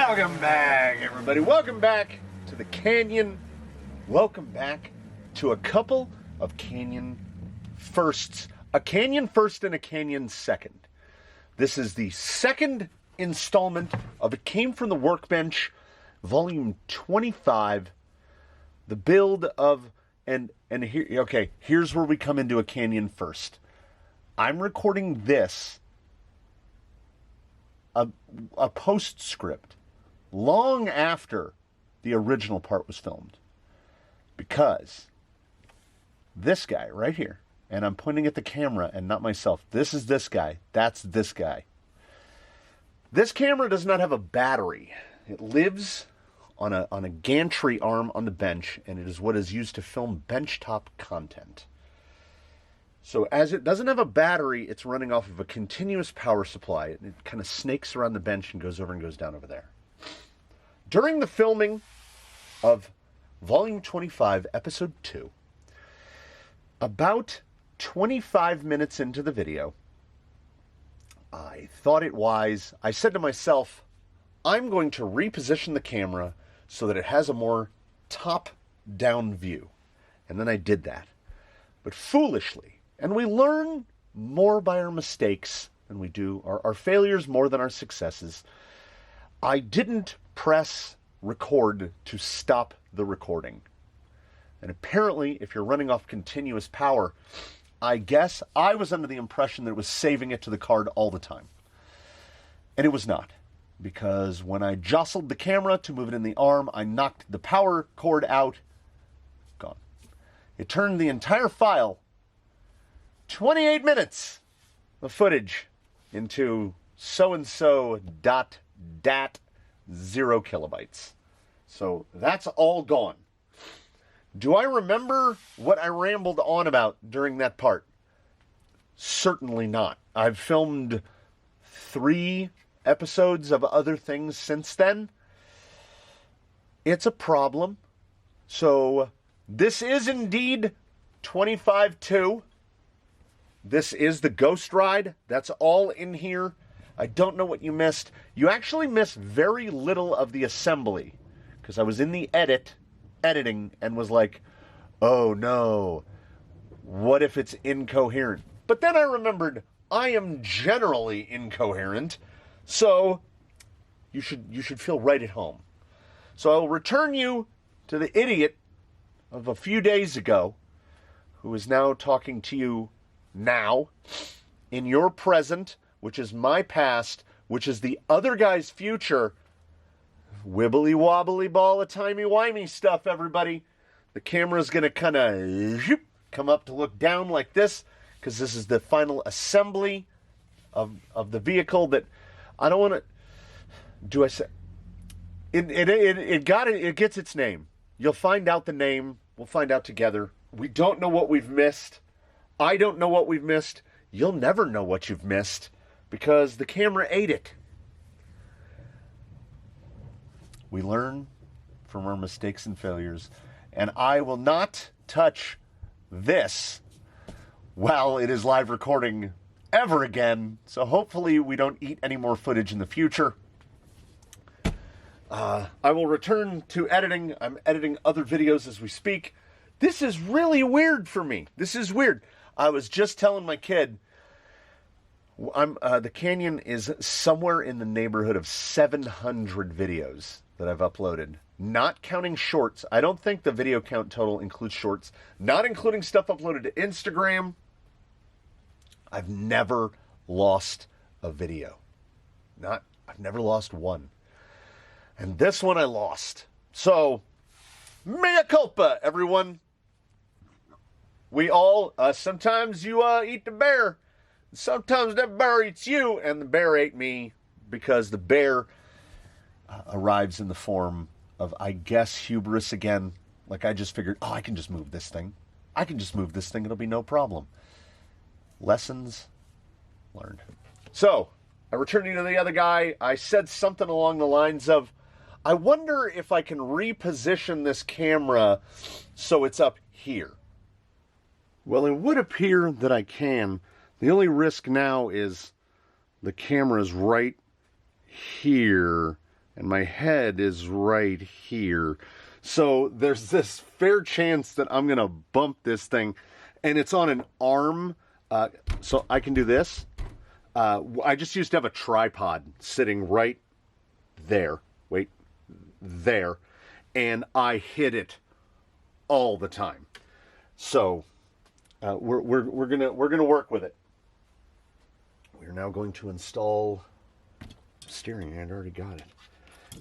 Welcome back, everybody. Welcome back to the Canyon. Welcome back to a couple of Canyon firsts. A Canyon first and a Canyon second. This is the second installment of It Came From the Workbench, Volume 25. The build of, and here, okay, here's where we come into a Canyon first. I'm recording this, a postscript, long after the original part was filmed. Because this guy right here, and I'm pointing at the camera and not myself. This is this guy. That's this guy. This camera does not have a battery. It lives on a gantry arm on the bench, and it is what is used to film benchtop content. So as it doesn't have a battery, it's running off of a continuous power supply. It kind of snakes around the bench and goes over and goes down over there. During the filming of Volume 25, Episode 2, about 25 minutes into the video, I thought it wise. I said to myself, I'm going to reposition the camera so that it has a more top-down view. And then I did that. But foolishly, and we learn more by our mistakes than we do, our failures more than our successes, I didn't press record to stop the recording. And apparently, if you're running off continuous power, I guess I was under the impression that it was saving it to the card all the time. And it was not. Because when I jostled the camera to move it in the arm, I knocked the power cord out. Gone. It turned the entire file, 28 minutes of footage, into so-and-so .dat 0 kilobytes. So that's all gone. Do I remember what I rambled on about during that part? Certainly not. I've filmed 3 episodes of other things since then. It's a problem. So this is indeed 25-2. This is the Ghost Ride. That's all in here. I don't know what you missed. You actually missed very little of the assembly, because I was in the editing, and was like, oh no, what if it's incoherent? But then I remembered I am generally incoherent, so you should feel right at home. So I'll return you to the idiot of a few days ago, who is now talking to you now, in your present, which is my past, which is the other guy's future. Wibbly wobbly ball of timey-wimey stuff, everybody. The camera's going to kind of come up to look down like this, because this is the final assembly of the vehicle that I don't want to... Do I say... It gets its name. You'll find out the name. We'll find out together. We don't know what we've missed. I don't know what we've missed. You'll never know what you've missed, because the camera ate it. We learn from our mistakes and failures, and I will not touch this while it is live recording ever again, so hopefully we don't eat any more footage in the future. I will return to editing. I'm editing other videos as we speak. This is really weird for me. This is weird. I was just telling my kid, the Canyon is somewhere in the neighborhood of 700 videos that I've uploaded. Not counting shorts. I don't think the video count total includes shorts. Not including stuff uploaded to Instagram. I've never lost a video. I've never lost one. And this one I lost. So, mea culpa, everyone. We all, sometimes you eat the bear. Sometimes that bear eats you, and the bear ate me, because the bear arrives in the form of, I guess, hubris again. Like, I just figured, I can just move this thing. It'll be no problem. Lessons learned. So, I returned you to the other guy. I said something along the lines of, I wonder if I can reposition this camera so it's up here. Well, it would appear that I can. The only risk now is the camera's right here, and my head is right here. So there's this fair chance that I'm going to bump this thing, and it's on an arm, so I can do this. I just used to have a tripod sitting right there. Wait, there. And I hit it all the time. So we're gonna work with it. We're now going to install steering. I'd already got it.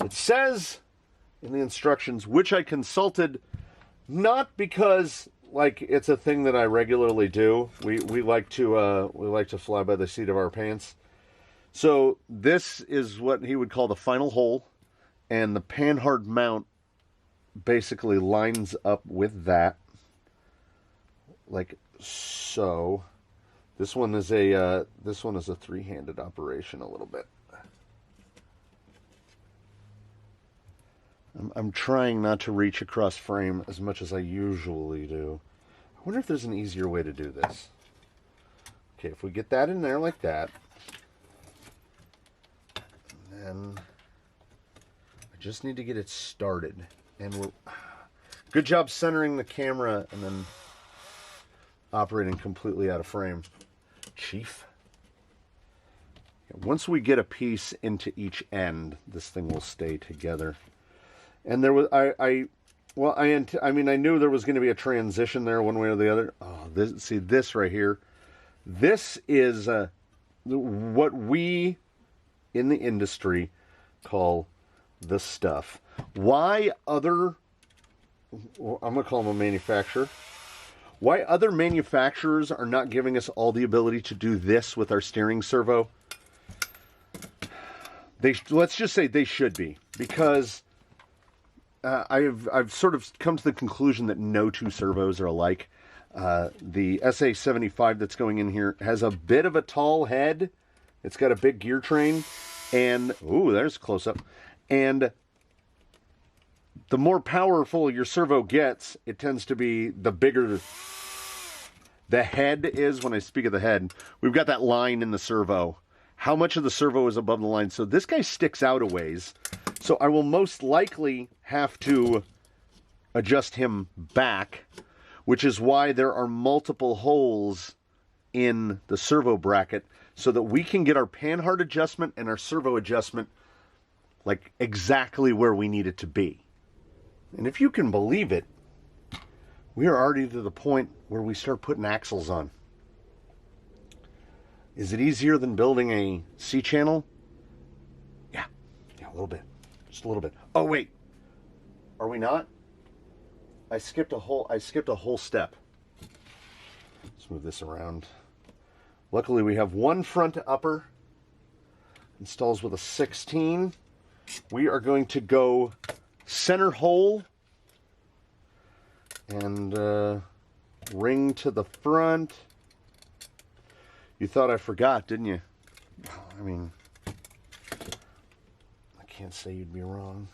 It says in the instructions, which I consulted, not because like it's a thing that I regularly do. We like to fly by the seat of our pants. So this is what he would call the final hole, and the panhard mount basically lines up with that, like so. This one is a three-handed operation a little bit. I'm trying not to reach across frame as much as I usually do. I wonder if there's an easier way to do this. Okay, if we get that in there like that, and then I just need to get it started. And we're good job centering the camera and then operating completely out of frame, Chief. Once we get a piece into each end, this thing will stay together. And there was I knew there was going to be a transition there one way or the other. Oh, this right here. This is what we in the industry call the stuff. Why other, I'm going to call them a manufacturer, why other manufacturers are not giving us all the ability to do this with our steering servo, let's just say they should be, because I've sort of come to the conclusion that no two servos are alike. The SA75 that's going in here has a bit of a tall head. It's got a big gear train, and ooh, there's a close up. And the more powerful your servo gets, it tends to be the bigger the head is. When I speak of the head, we've got that line in the servo. How much of the servo is above the line? So this guy sticks out a ways. So I will most likely have to adjust him back, which is why there are multiple holes in the servo bracket so that we can get our panhard adjustment and our servo adjustment like exactly where we need it to be. And if you can believe it, we are already to the point where we start putting axles on. Is it easier than building a C-channel? Yeah, a little bit. Just a little bit. Oh, wait. Are we not? I skipped a whole step. Let's move this around. Luckily, we have one front upper. Installs with a 16. We are going to go center hole and ring to the front. You thought I forgot, didn't you? I mean, I can't say you'd be wrong.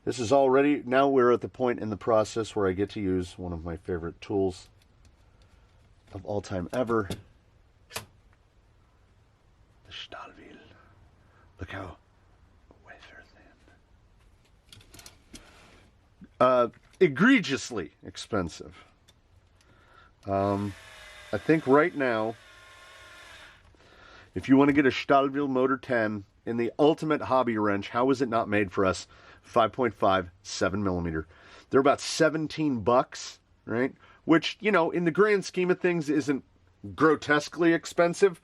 This is already, now we're at the point in the process where I get to use one of my favorite tools of all time ever. The Stahlwheel. Look how wafer thin. Egregiously expensive. I think right now, if you want to get a Stahlwheel Motor 10 in the ultimate hobby wrench, how is it not made for us? 5.5, 7mm. They're about $17, right? Which, you know, in the grand scheme of things isn't grotesquely expensive.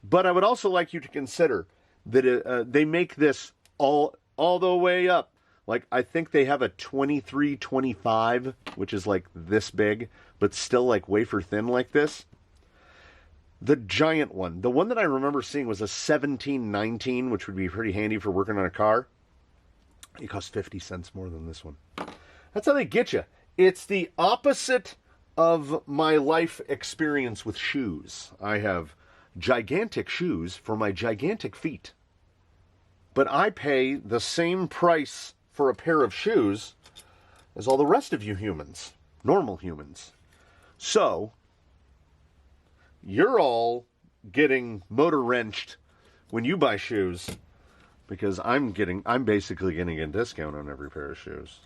But I would also like you to consider that they make this all the way up. Like, I think they have a 23-25, which is like this big, but still like wafer thin like this. The giant one, the one that I remember seeing was a 17-19, which would be pretty handy for working on a car. It costs 50 cents more than this one. That's how they get you. It's the opposite of my life experience with shoes. I have gigantic shoes for my gigantic feet. But I pay the same price for a pair of shoes as all the rest of you humans, normal humans. So, you're all getting motor wrenched when you buy shoes, because I'm basically getting a discount on every pair of shoes.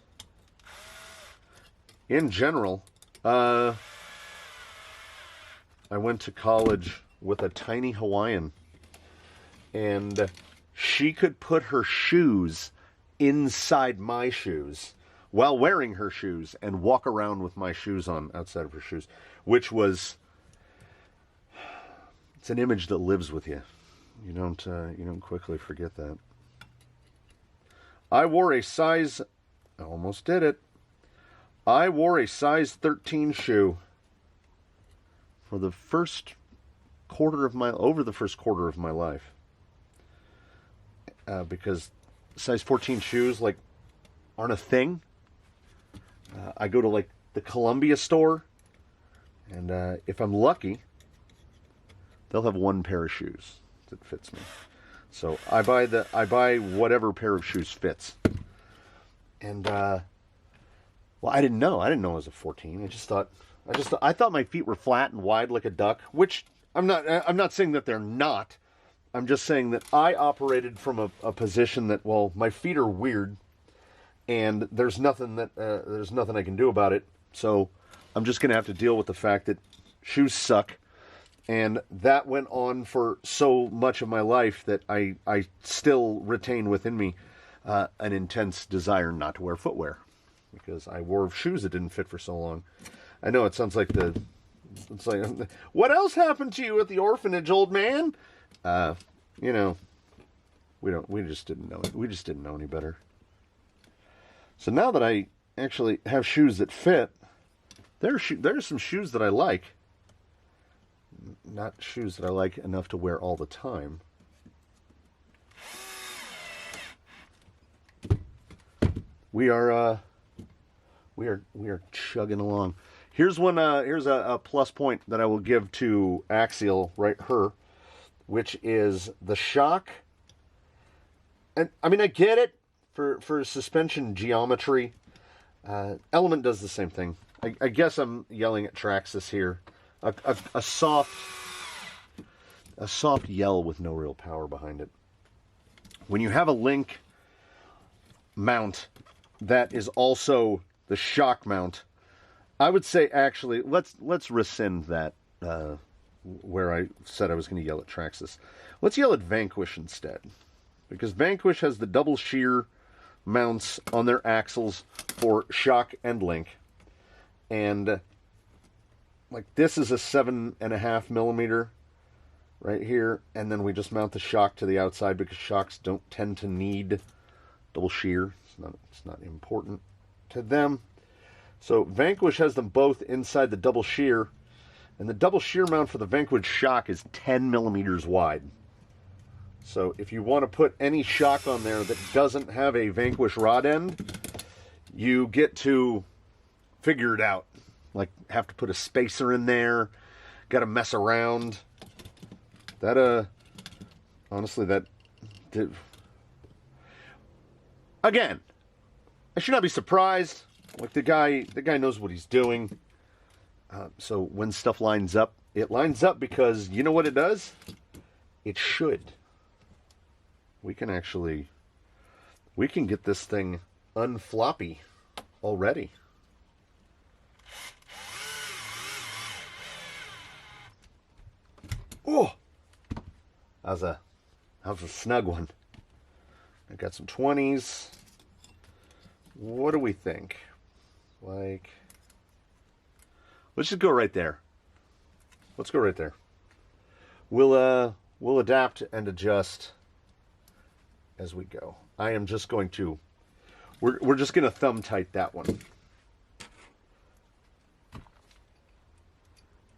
In general, I went to college with a tiny Hawaiian, and she could put her shoes inside my shoes while wearing her shoes and walk around with my shoes on outside of her shoes, which was, it's an image that lives with you. You don't quickly forget that. I wore a size, I almost did it. I wore a size 13 shoe for the first quarter of my life. Because size 14 shoes aren't a thing. I go to like the Columbia store, and if I'm lucky, they'll have one pair of shoes that fits me. So I buy whatever pair of shoes fits. And well, I didn't know it was a 14. I thought my feet were flat and wide like a duck, which I'm not saying that they're not. I'm just saying that I operated from a position that, well, my feet are weird, and there's nothing I can do about it. So I'm just gonna have to deal with the fact that shoes suck, and that went on for so much of my life that I still retain within me an intense desire not to wear footwear, because I wore shoes that didn't fit for so long. I know it sounds like it's like, what else happened to you at the orphanage, old man? We just didn't know it. We just didn't know any better. So now that I actually have shoes that fit, there are some shoes that I like. Not shoes that I like enough to wear all the time. We are chugging along. Here's a plus point that I will give to Axial, right, which is the shock. And I mean, I get it for suspension geometry. Element does the same thing. I guess I'm yelling at Traxxas here. A soft yell with no real power behind it. When you have a link mount that is also the shock mount, I would say, actually, let's rescind that where I said I was going to yell at Traxxas. Let's yell at Vanquish instead, because Vanquish has the double shear mounts on their axles for shock and link, and like this is a 7.5 millimeter right here, and then we just mount the shock to the outside because shocks don't tend to need double shear. It's not important to them. So Vanquish has them both inside the double shear, and the double shear mount for the Vanquish shock is 10 millimeters wide. So if you want to put any shock on there that doesn't have a Vanquish rod end, you get to figure it out. Like, have to put a spacer in there, got to mess around. That, honestly, again, I should not be surprised. Like, the guy knows what he's doing. So when stuff lines up, it lines up because you know what it does? It should. We can get this thing unfloppy already. Oh, that was a snug one. I got some 20s. What do we think? Like, let's just go right there. Let's go right there. We'll adapt and adjust as we go. I am just going to, we're just going to thumb tight that one.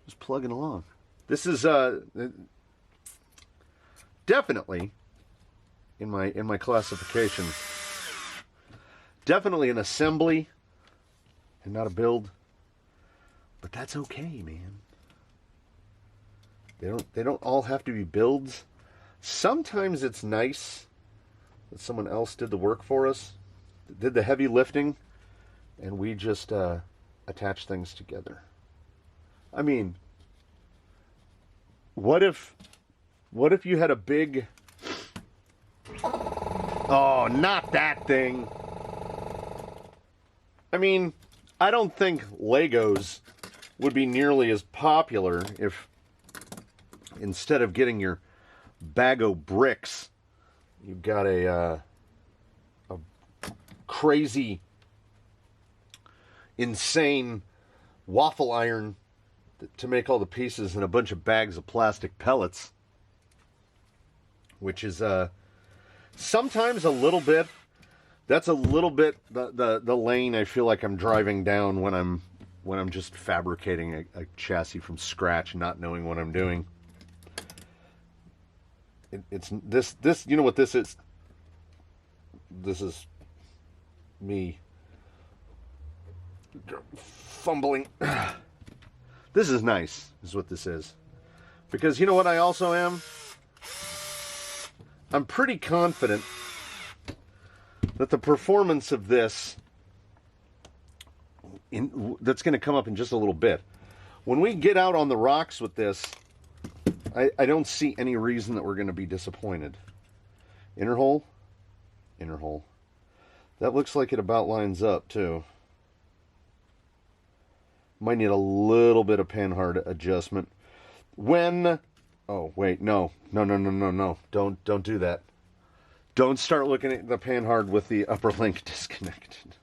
Just plugging along. This is definitely in my classification, definitely an assembly and not a build. But that's okay, man. They don't all have to be builds. Sometimes it's nice that someone else did the work for us, did the heavy lifting, and we just attach things together. I mean, what if you had a big Oh, not that thing. I mean, I don't think Legos would be nearly as popular if instead of getting your bag of bricks, you've got a crazy, insane waffle iron to make all the pieces and a bunch of bags of plastic pellets, which is sometimes a little bit. That's a little bit the lane I feel like I'm driving down when I'm just fabricating a chassis from scratch, not knowing what I'm doing. It's this. You know what this is? This is me fumbling. This is nice, is what this is. Because you know what I also am? I'm pretty confident that the performance of this, that's going to come up in just a little bit. When we get out on the rocks with this, I don't see any reason that we're going to be disappointed. Inner hole? Inner hole. That looks like it about lines up, too. Might need a little bit of panhard adjustment. When... Oh, wait, no. No. Don't do that. Don't start looking at the panhard with the upper link disconnected.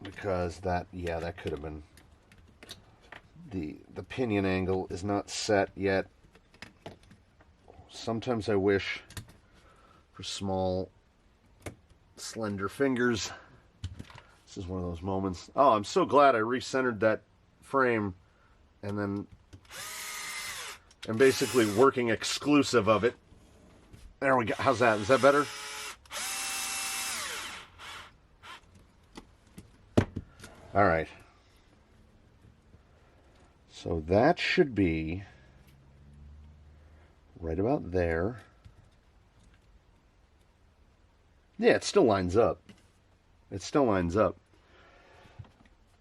Because that could have been... The pinion angle is not set yet. Sometimes I wish for small, slender fingers. This is one of those moments. Oh, I'm so glad I recentered that frame and then I'm basically working exclusive of it. There we go. How's that? Is that better? All right. So that should be right about there. Yeah, it still lines up. It still lines up.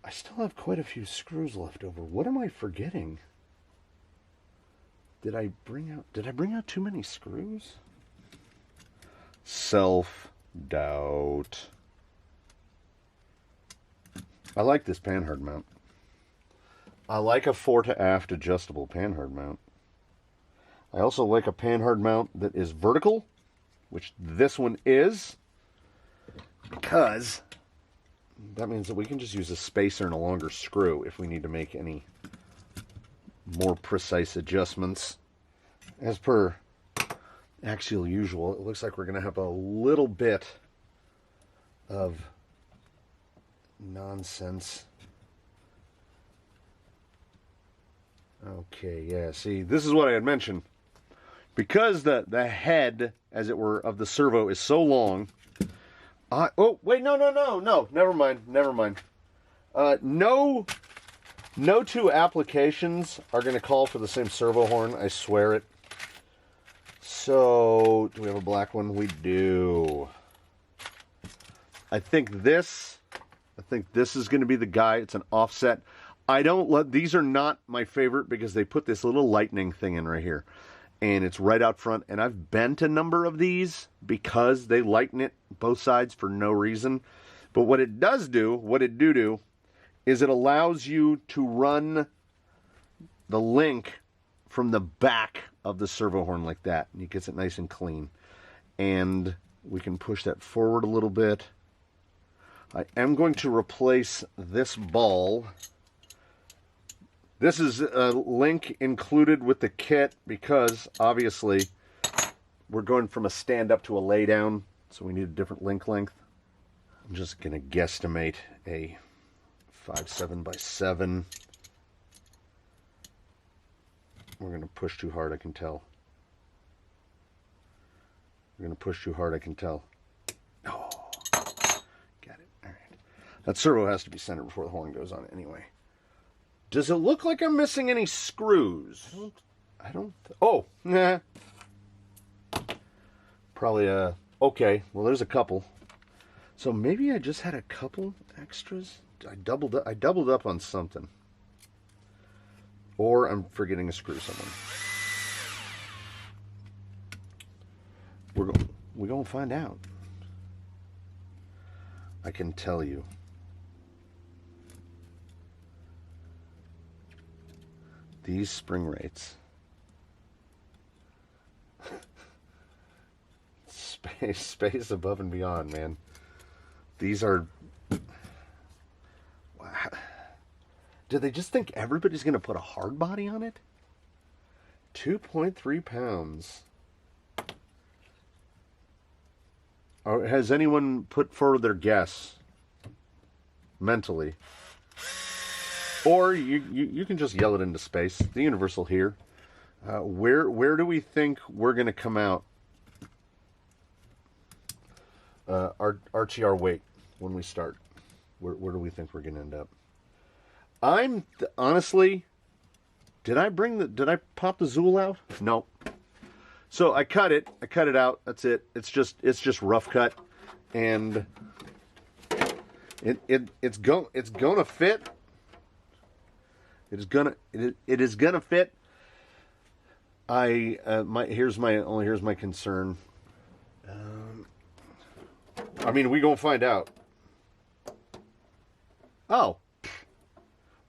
I still have quite a few screws left over. What am I forgetting? Did I bring out too many screws? Self-doubt. I like this panhard mount. I like a fore to aft adjustable panhard mount. I also like a panhard mount that is vertical, which this one is, because that means that we can just use a spacer and a longer screw if we need to make any more precise adjustments. As per axial usual, it looks like we're going to have a little bit of nonsense. Okay, yeah, see, this is what I had mentioned. Because the head, as it were, of the servo is so long. Oh, wait, no, never mind. No two applications are going to call for the same servo horn, I swear it. So, do we have a black one? We do. I think this is going to be the guy. It's an offset. These are not my favorite because they put this little lightning thing in right here. And it's right out front. And I've bent a number of these because they lighten it both sides for no reason. But what it does do, is it allows you to run the link from the back of the servo horn like that. And it gets it nice and clean. And we can push that forward a little bit. I am going to replace this ball. This is a link included with the kit because, obviously, we're going from a stand-up to a lay-down, so we need a different link length. I'm just going to guesstimate a 5/7 by 7. We're going to push too hard, I can tell. Oh, got it. All right. That servo has to be centered before the horn goes on anyway. Does it look like I'm missing any screws? Oh, nah. Probably, okay. Well, there's a couple. So maybe I just had a couple extras. I doubled up on something. Or I'm forgetting a screw somewhere. We're going to find out. I can tell you. These spring rates. Space above and beyond, man. These are... Do they just think everybody's going to put a hard body on it? 2.3 pounds. Or has anyone put forward their guess mentally? Or you can just yell it into space. The universal here. Where do we think we're going to come out? RTR weight when we start. Where do we think we're going to end up? Honestly, did I pop the Zool out? No. So I cut it out. That's it. It's just rough cut, and it's gonna fit. It is gonna fit. Here's my concern. I mean, we gonna find out. Oh,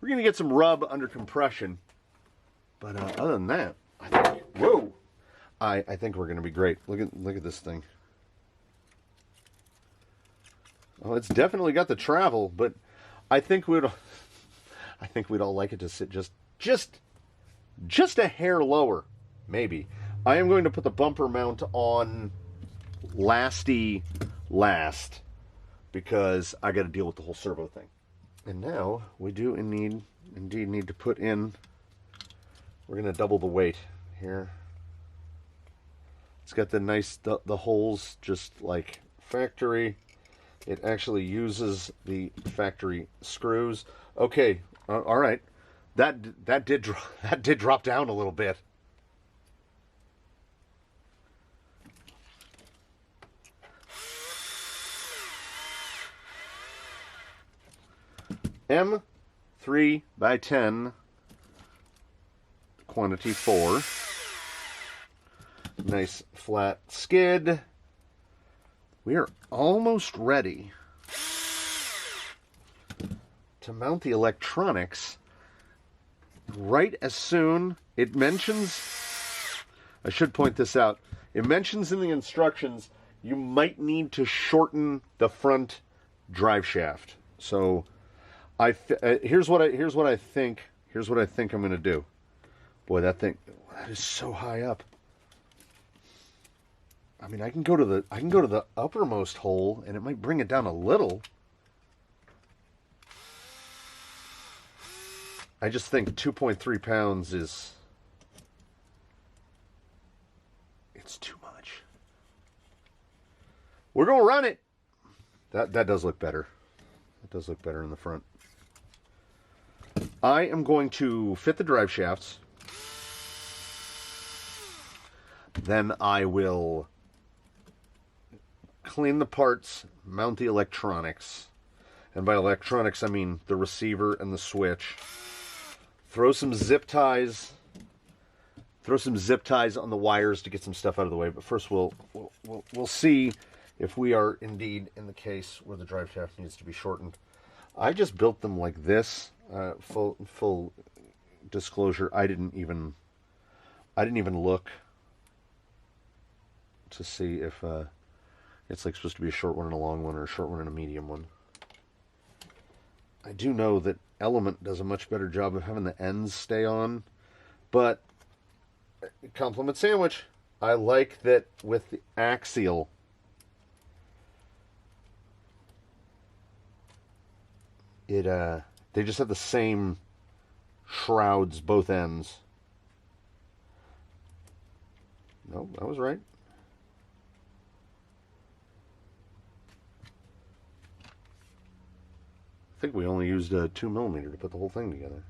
we're gonna get some rub under compression, but other than that, I think we're gonna be great. Look at this thing. Oh, it's definitely got the travel, but I think we'd all like it to sit just a hair lower, maybe. I am going to put the bumper mount on last because I got to deal with the whole servo thing. And now we do indeed need to put in. We're going to double the weight here. It's got the nice the holes just like factory. It actually uses the factory screws. Okay, all right. That did drop down a little bit. M3 by 10, quantity 4. Nice flat skid. We are almost ready to mount the electronics. Right as soon it mentions, I should point this out, it mentions in the instructions you might need to shorten the front drive shaft. So here's what I think I'm going to do. Boy, that is so high up. I mean, I can go to the uppermost hole and it might bring it down a little. I just think 2.3 pounds it's too much. We're going to run it. That does look better. It does look better in the front. I am going to fit the drive shafts. Then I will clean the parts, mount the electronics. And by electronics, I mean the receiver and the switch. Throw some zip ties on the wires to get some stuff out of the way. But first, we'll see if we are indeed in the case where the drive shaft needs to be shortened. I just built them like this. Full disclosure, I didn't even look to see if it's like supposed to be a short one and a long one, or a short one and a medium one. I do know that Element does a much better job of having the ends stay on, but compliment sandwich. I like that with the axial. They just have the same shrouds, both ends. No, I was right. I think we only used a 2mm to put the whole thing together.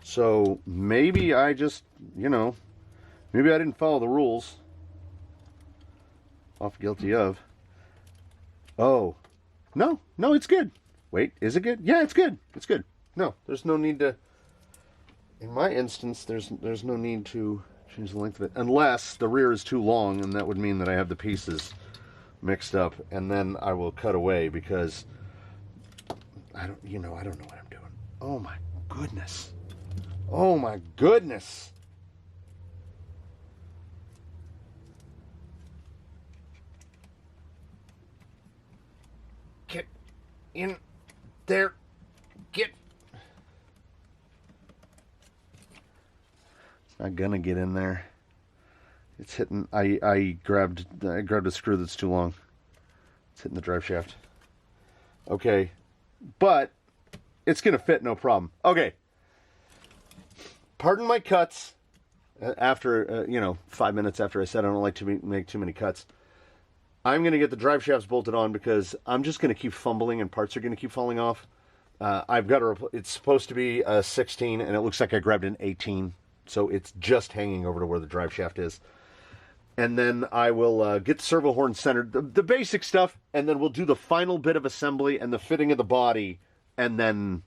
So maybe I just, maybe I didn't follow the rules. Off guilty of. Oh, no, it's good. Wait, is it good? Yeah, it's good. It's good. No, there's no need to. In my instance, there's no need to Change the length of it. Unless the rear is too long, and that would mean that I have the pieces mixed up, and then I will cut away because I don't know what I'm doing. Oh my goodness. Oh my goodness. Get in there. Get. It's not gonna get in there. It's hitting. I grabbed a screw that's too long. It's hitting the drive shaft. Okay, but it's gonna fit, no problem. Okay. Pardon my cuts. After 5 minutes after I said I don't like to make too many cuts, I'm gonna get the drive shafts bolted on because I'm just gonna keep fumbling and parts are gonna keep falling off. I've got it's supposed to be a 16 and it looks like I grabbed an 18, so it's just hanging over to where the drive shaft is. And then I will get the servo horn centered, the basic stuff, and then we'll do the final bit of assembly and the fitting of the body, and then,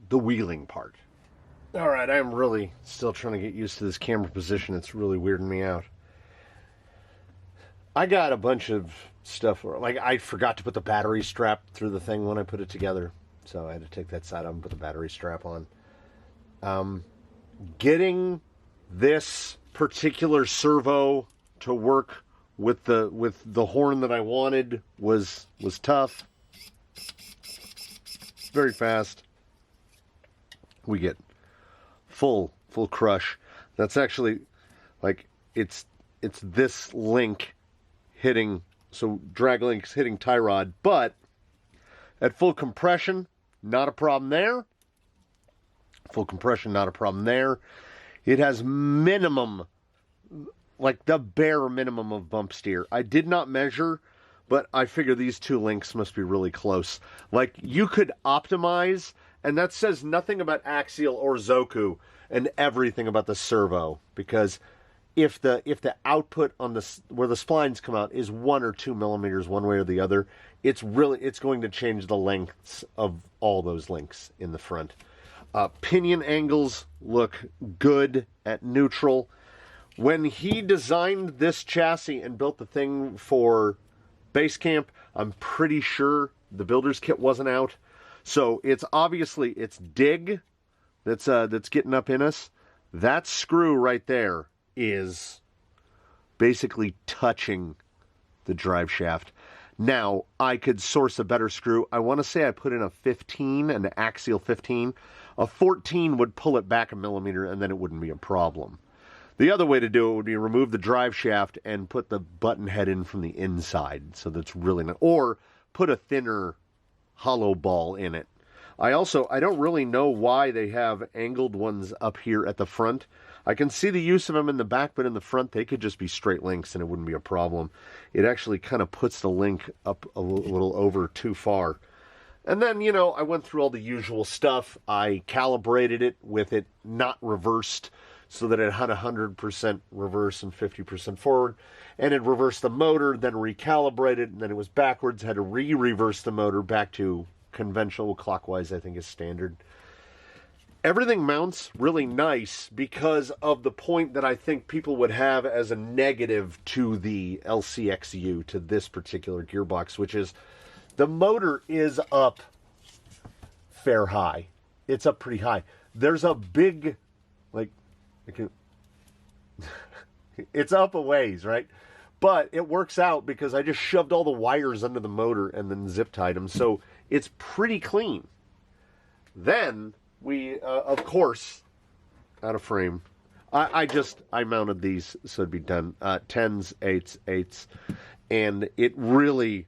the wheeling part. All right, I'm really still trying to get used to this camera position. It's really weirding me out. I got a bunch of stuff, like I forgot to put the battery strap through the thing when I put it together, so I had to take that side off and put the battery strap on. Getting this particular servo to work with the horn that I wanted was tough. Very fast. We get full crush. That's actually like it's this link hitting, so drag links hitting tie rod, but at full compression, not a problem there. Full compression, not a problem there. It has minimum, like the bare minimum of bump steer. I did not measure, but I figure these two links must be really close. Like, you could optimize, and that says nothing about axial or Zoku and everything about the servo, because if the output on where the splines come out is 1 or 2 millimeters one way or the other, it's going to change the lengths of all those links in the front. Pinion angles look good at neutral. When he designed this chassis and built the thing for base camp, I'm pretty sure the builder's kit wasn't out. So it's dig that's getting up in us. That screw right there is basically touching the drive shaft. Now, I could source a better screw. I want to say I put in a 15, an axial 15. A 14 would pull it back a millimeter, and then it wouldn't be a problem. The other way to do it would be remove the drive shaft and put the button head in from the inside, so that's really not, or put a thinner hollow ball in it. I don't really know why they have angled ones up here at the front. I can see the use of them in the back, but in the front, they could just be straight links and it wouldn't be a problem. It actually kind of puts the link up a little over too far. And then, I went through all the usual stuff. I calibrated it with it not reversed so that it had 100% reverse and 50% forward. And it reversed the motor, then recalibrated, and then it was backwards. Had to reverse the motor back to conventional clockwise, I think is standard. Everything mounts really nice because of the point that I think people would have as a negative to the LCXU, to this particular gearbox, which is the motor is up fair high. It's up pretty high. There's a big, it's up a ways, right? But it works out because I just shoved all the wires under the motor and then zip tied them. So it's pretty clean. Then we, of course, out of frame, I mounted these so it'd be done. 10s, 8s, and it really,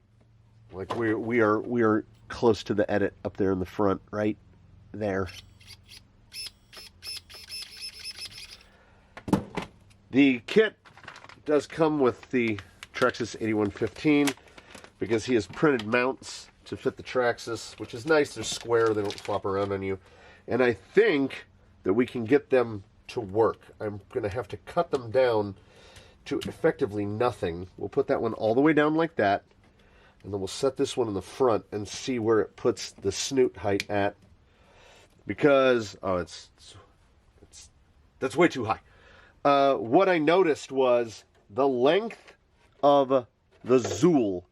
like we are close to the edit up there in the front, right there. The kit does come with the Traxxas 8115 because he has printed mounts to fit the Traxxas, which is nice. They're square, they don't flop around on you. And I think that we can get them to work. I'm going to have to cut them down to effectively nothing. We'll put that one all the way down like that, and then we'll set this one in the front and see where it puts the snoot height at. Because, that's way too high. what I noticed was the length of the Zool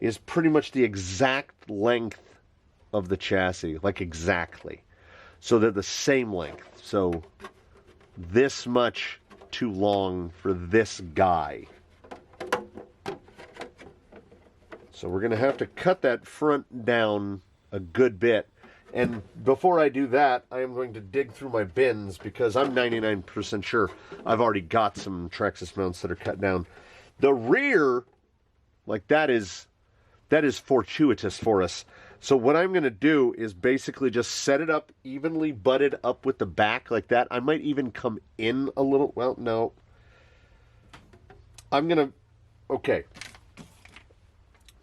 is pretty much the exact length of the chassis, like exactly. So they're the same length. So this much too long for this guy. So we're going to have to cut that front down a good bit. And before I do that, I am going to dig through my bins because I'm 99% sure I've already got some Traxxas mounts that are cut down. The rear, like that is fortuitous for us. So what I'm going to do is basically just set it up evenly butted up with the back like that. I might even come in a little. Well, no. I'm going to, okay.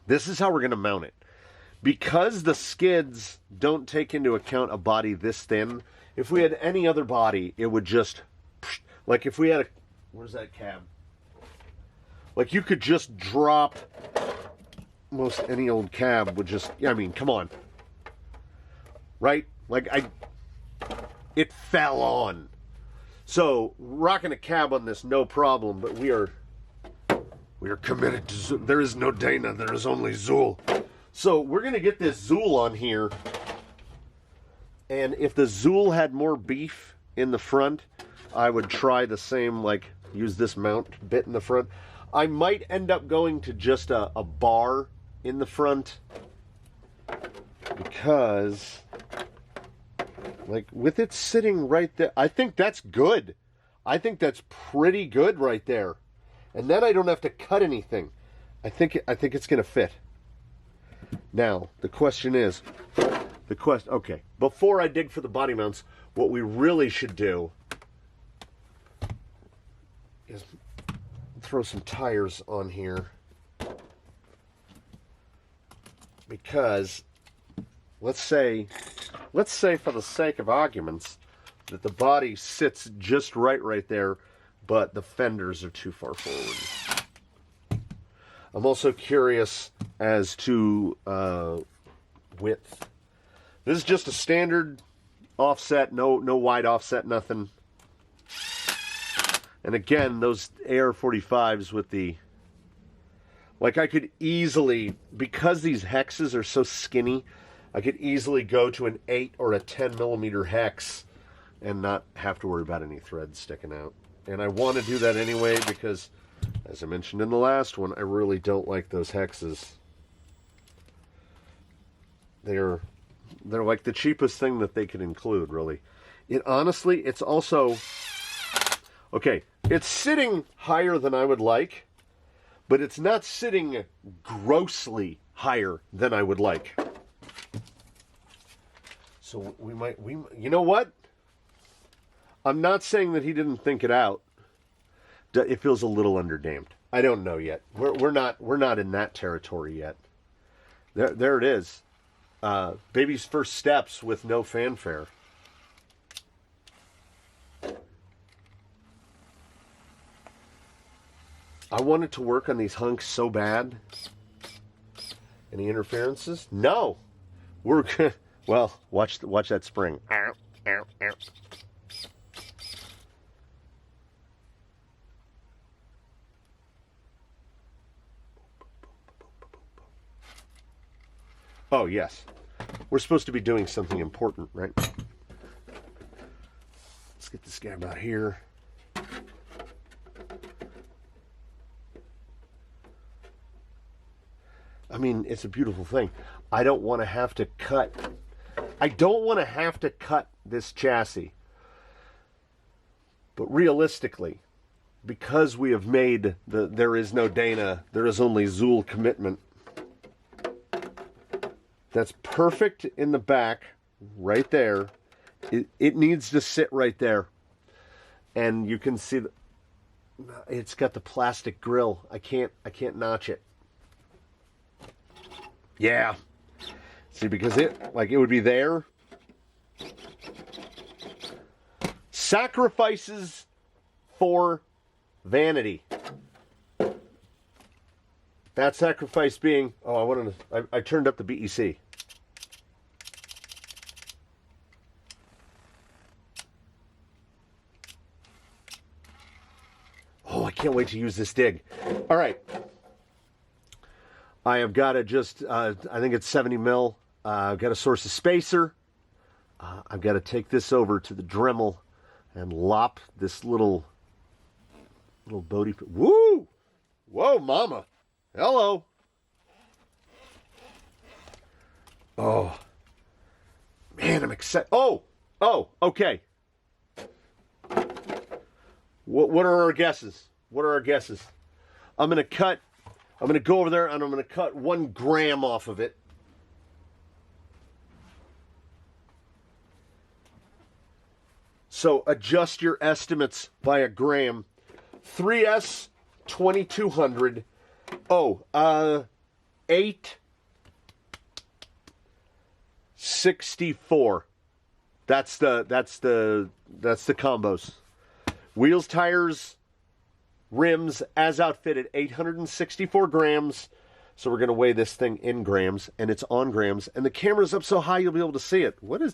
This is how we're going to mount it. Because the skids don't take into account a body this thin, if we had any other body, it would just, like if we had a, where's that cab? Like you could just drop, most any old cab would just, I mean, come on. Right? Like it fell on. So rocking a cab on this, no problem, but we are committed to Zool. There is no Dana, there is only Zool. So we're going to get this Zool on here. And if the Zool had more beef in the front, I would try the same, like use this mount bit in the front. I might end up going to just a bar in the front. Because, like, with it sitting right there, I think that's good. I think that's pretty good right there. And then I don't have to cut anything. I think it's going to fit. Now, the question is, okay, before I dig for the body mounts, what we really should do is throw some tires on here. Because, let's say for the sake of arguments, that the body sits just right there, but the fenders are too far forward. I'm also curious as to width. This is just a standard offset, no wide offset, nothing. And again, those AR-45s with the, like I could easily, because these hexes are so skinny, I could easily go to an 8 or a 10 millimeter hex and not have to worry about any threads sticking out. And I want to do that anyway because, as I mentioned in the last one, I really don't like those hexes. They're like the cheapest thing that they could include, really. It honestly, it's also, okay, it's sitting higher than I would like, but it's not sitting grossly higher than I would like. So you know what? I'm not saying that he didn't think it out. It feels a little underdamped. I don't know yet. We're not in that territory yet. There it is. Baby's first steps with no fanfare. I wanted to work on these hunks so bad. Any interferences? No. We're well. Watch that spring. Ow, ow, ow. Oh, yes. We're supposed to be doing something important, right? Let's get this scab out here. I mean, it's a beautiful thing. I don't want to have to cut. I don't want to have to cut this chassis. But realistically, because we have made the there is no Dana, there is only Zool commitment, that's perfect in the back, right there. It needs to sit right there. And you can see it's got the plastic grill. I can't notch it. Yeah. See, because it would be there. Sacrifices for vanity. That sacrifice being, I turned up the BEC. can't wait to use this dig. All right. I have got to just, I think it's 70 mil. I've got a source of spacer. I've got to take this over to the Dremel and lop this little boaty. Woo! Whoa, mama. Hello. Oh. Man, I'm excited. Oh, okay. What are our guesses? What are our guesses? I'm going to go over there and I'm going to cut 1 gram off of it. So adjust your estimates by a gram. 3S 2200. 864. That's the combos. Wheels, tires, rims, as outfitted, 864 grams. So we're going to weigh this thing in grams, and it's on grams. And the camera's up so high you'll be able to see it. What did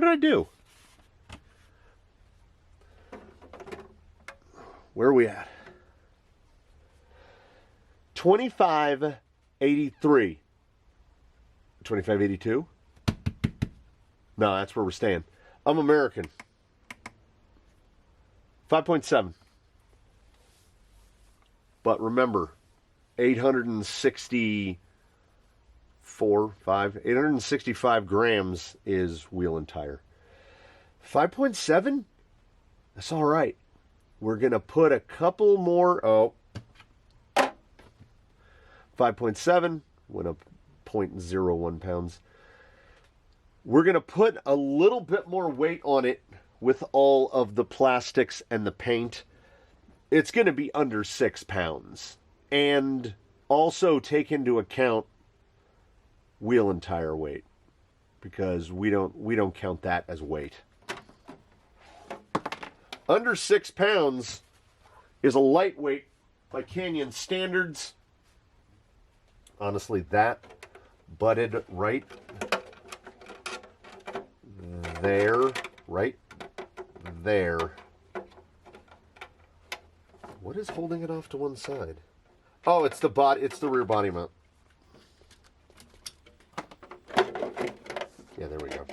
I do? Where are we at? 2583. 2582? No, that's where we're staying. I'm American. 5.7. But remember, 865 grams is wheel and tire. 5.7? That's all right. We're going to put a couple more. 5.7 went up 0.01 pounds. We're going to put a little bit more weight on it with all of the plastics and the paint. It's going to be under 6 pounds. And also take into account wheel and tire weight, because we don't count that as weight. Under 6 pounds is a lightweight by Canyon standards. Honestly, that butted right there, right there. What is holding it off to one side? Oh, it's the rear body mount. Yeah, there we go.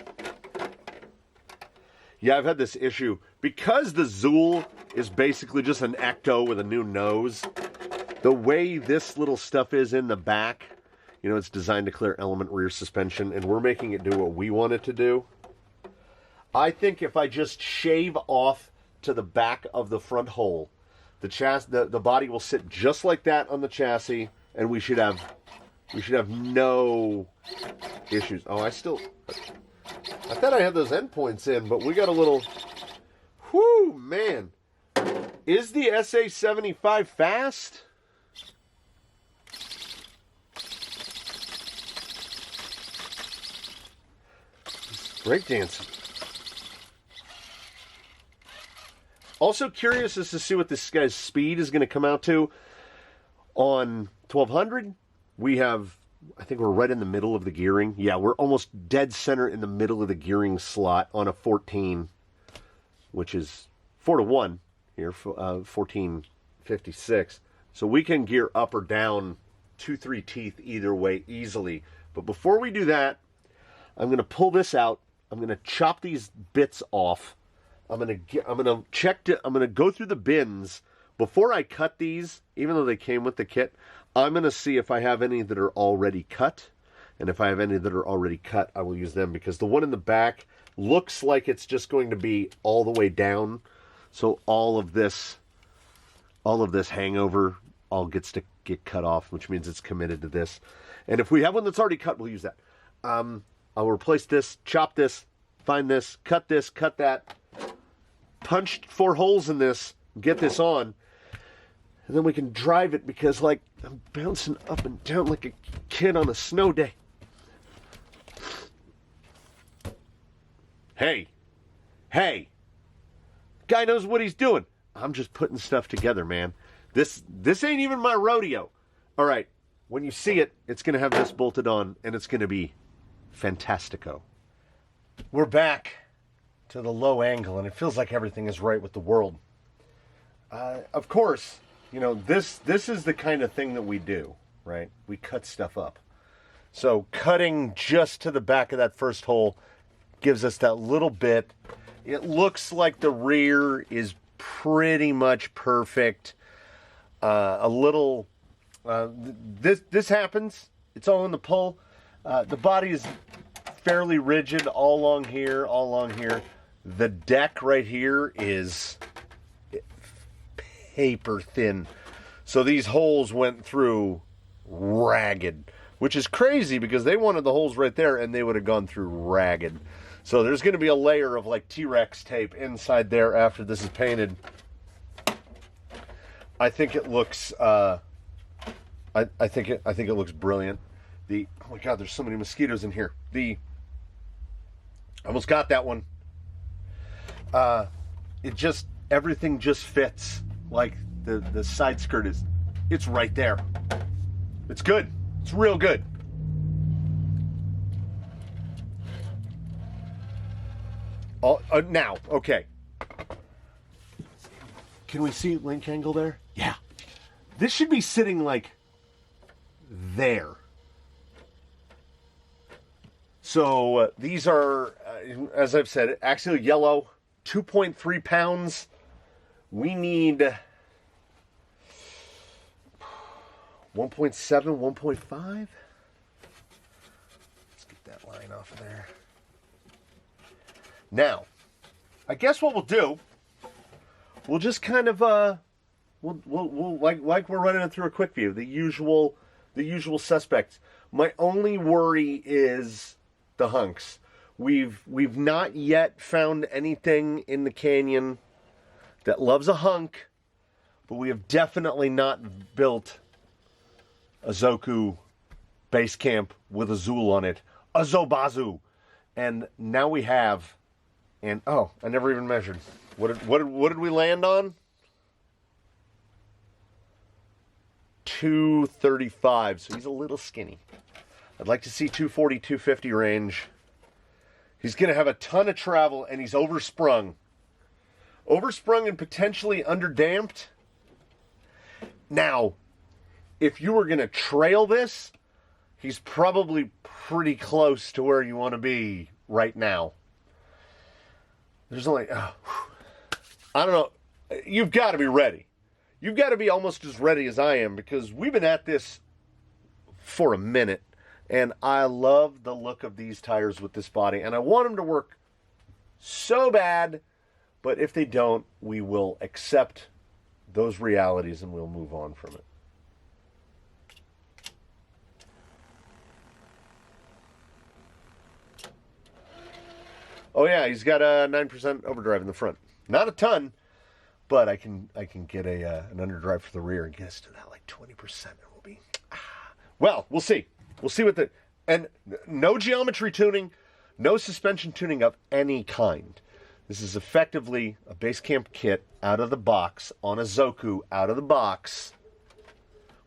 Yeah, I've had this issue. Because the Zool is basically just an Ecto with a new nose, the way this little stuff is in the back, you know, it's designed to clear element rear suspension, and we're making it do what we want it to do. I think if I just shave off to the back of the front hole, the body will sit just like that on the chassis, and we should have no issues. Oh, I thought I had those endpoints in, but we got a little. Whoo, man! Is the SA75 fast? Breakdancing. Also curious as to see what this guy's speed is going to come out to. On 1200, we have, I think we're right in the middle of the gearing. Yeah, we're almost dead center in the middle of the gearing slot on a 14, which is 4-to-1 here, 1456. So we can gear up or down 2-3 teeth either way easily. But before we do that, I'm going to pull this out. I'm going to chop these bits off. I'm going to go through the bins before I cut these, even though they came with the kit. I'm going to see if I have any that are already cut. And if I have any that are already cut, I will use them, because the one in the back looks like it's just going to be all the way down. So all of this hangover all gets to get cut off, which means it's committed to this. And if we have one that's already cut, we'll use that. I'll replace this, chop this, find this, cut that, punch 4 holes in this, get this on, and then we can drive it, because like I'm bouncing up and down like a kid on a snow day. Hey, guy knows what he's doing. I'm just putting stuff together, man. This ain't even my rodeo. All right, when you see it, it's going to have this bolted on, and it's going to be fantastico. We're back to the low angle, and it feels like everything is right with the world. Of course, you know, this is the kind of thing that we do, right? We cut stuff up. So cutting just to the back of that first hole gives us that little bit. It looks like the rear is pretty much perfect. This happens. It's all in the pull. The body is fairly rigid all along here, all along here. The deck right here is paper thin. So these holes went through ragged, which is crazy because they wanted the holes right there and they would have gone through ragged. So there's going to be a layer of like T-Rex tape inside there after this is painted. I think it looks I think it looks brilliant. Oh my god, there's so many mosquitoes in here. I almost got that one. Everything just fits. Like the side skirt it's right there. It's good. It's real good. Now, okay. Can we see link angle there? Yeah. This should be sitting like there. So these are, as I've said, axial yellow, 2.3 pounds. We need 1.7, 1.5. Let's get that line off of there. Now, I guess what we'll do, we'll just kind of, we'll like we're running it through a quick view, the usual suspects. My only worry is the hunks. We've not yet found anything in the canyon that loves a hunk, but we have definitely not built a Zoku base camp with a Zool on it, a Zobazu, and now we have. And oh, I never even measured. What did we land on? 235. So he's a little skinny. I'd like to see 240, 250 range. He's going to have a ton of travel, and he's oversprung. Oversprung and potentially underdamped. Now, if you were going to trail this, he's probably pretty close to where you want to be right now. There's only, I don't know. You've got to be ready. You've got to be almost as ready as I am because we've been at this for a minute. And I love the look of these tires with this body. And I want them to work so bad. But if they don't, we will accept those realities and we'll move on from it. Oh yeah, he's got a 9% overdrive in the front. Not a ton, but I can get an underdrive for the rear and get us to that like 20%. It will be. Well, we'll see. We'll see what and no geometry tuning, no suspension tuning of any kind. This is effectively a base camp kit out of the box on a Zoku out of the box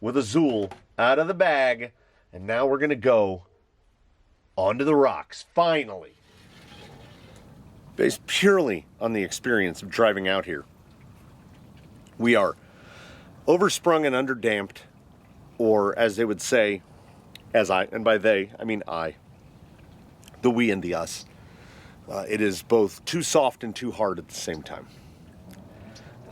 with a Zool out of the bag, and now we're gonna go onto the rocks finally. Based purely on the experience of driving out here, we are oversprung and underdamped, or as they would say, and by they, I mean I, the we and the us. It is both too soft and too hard at the same time.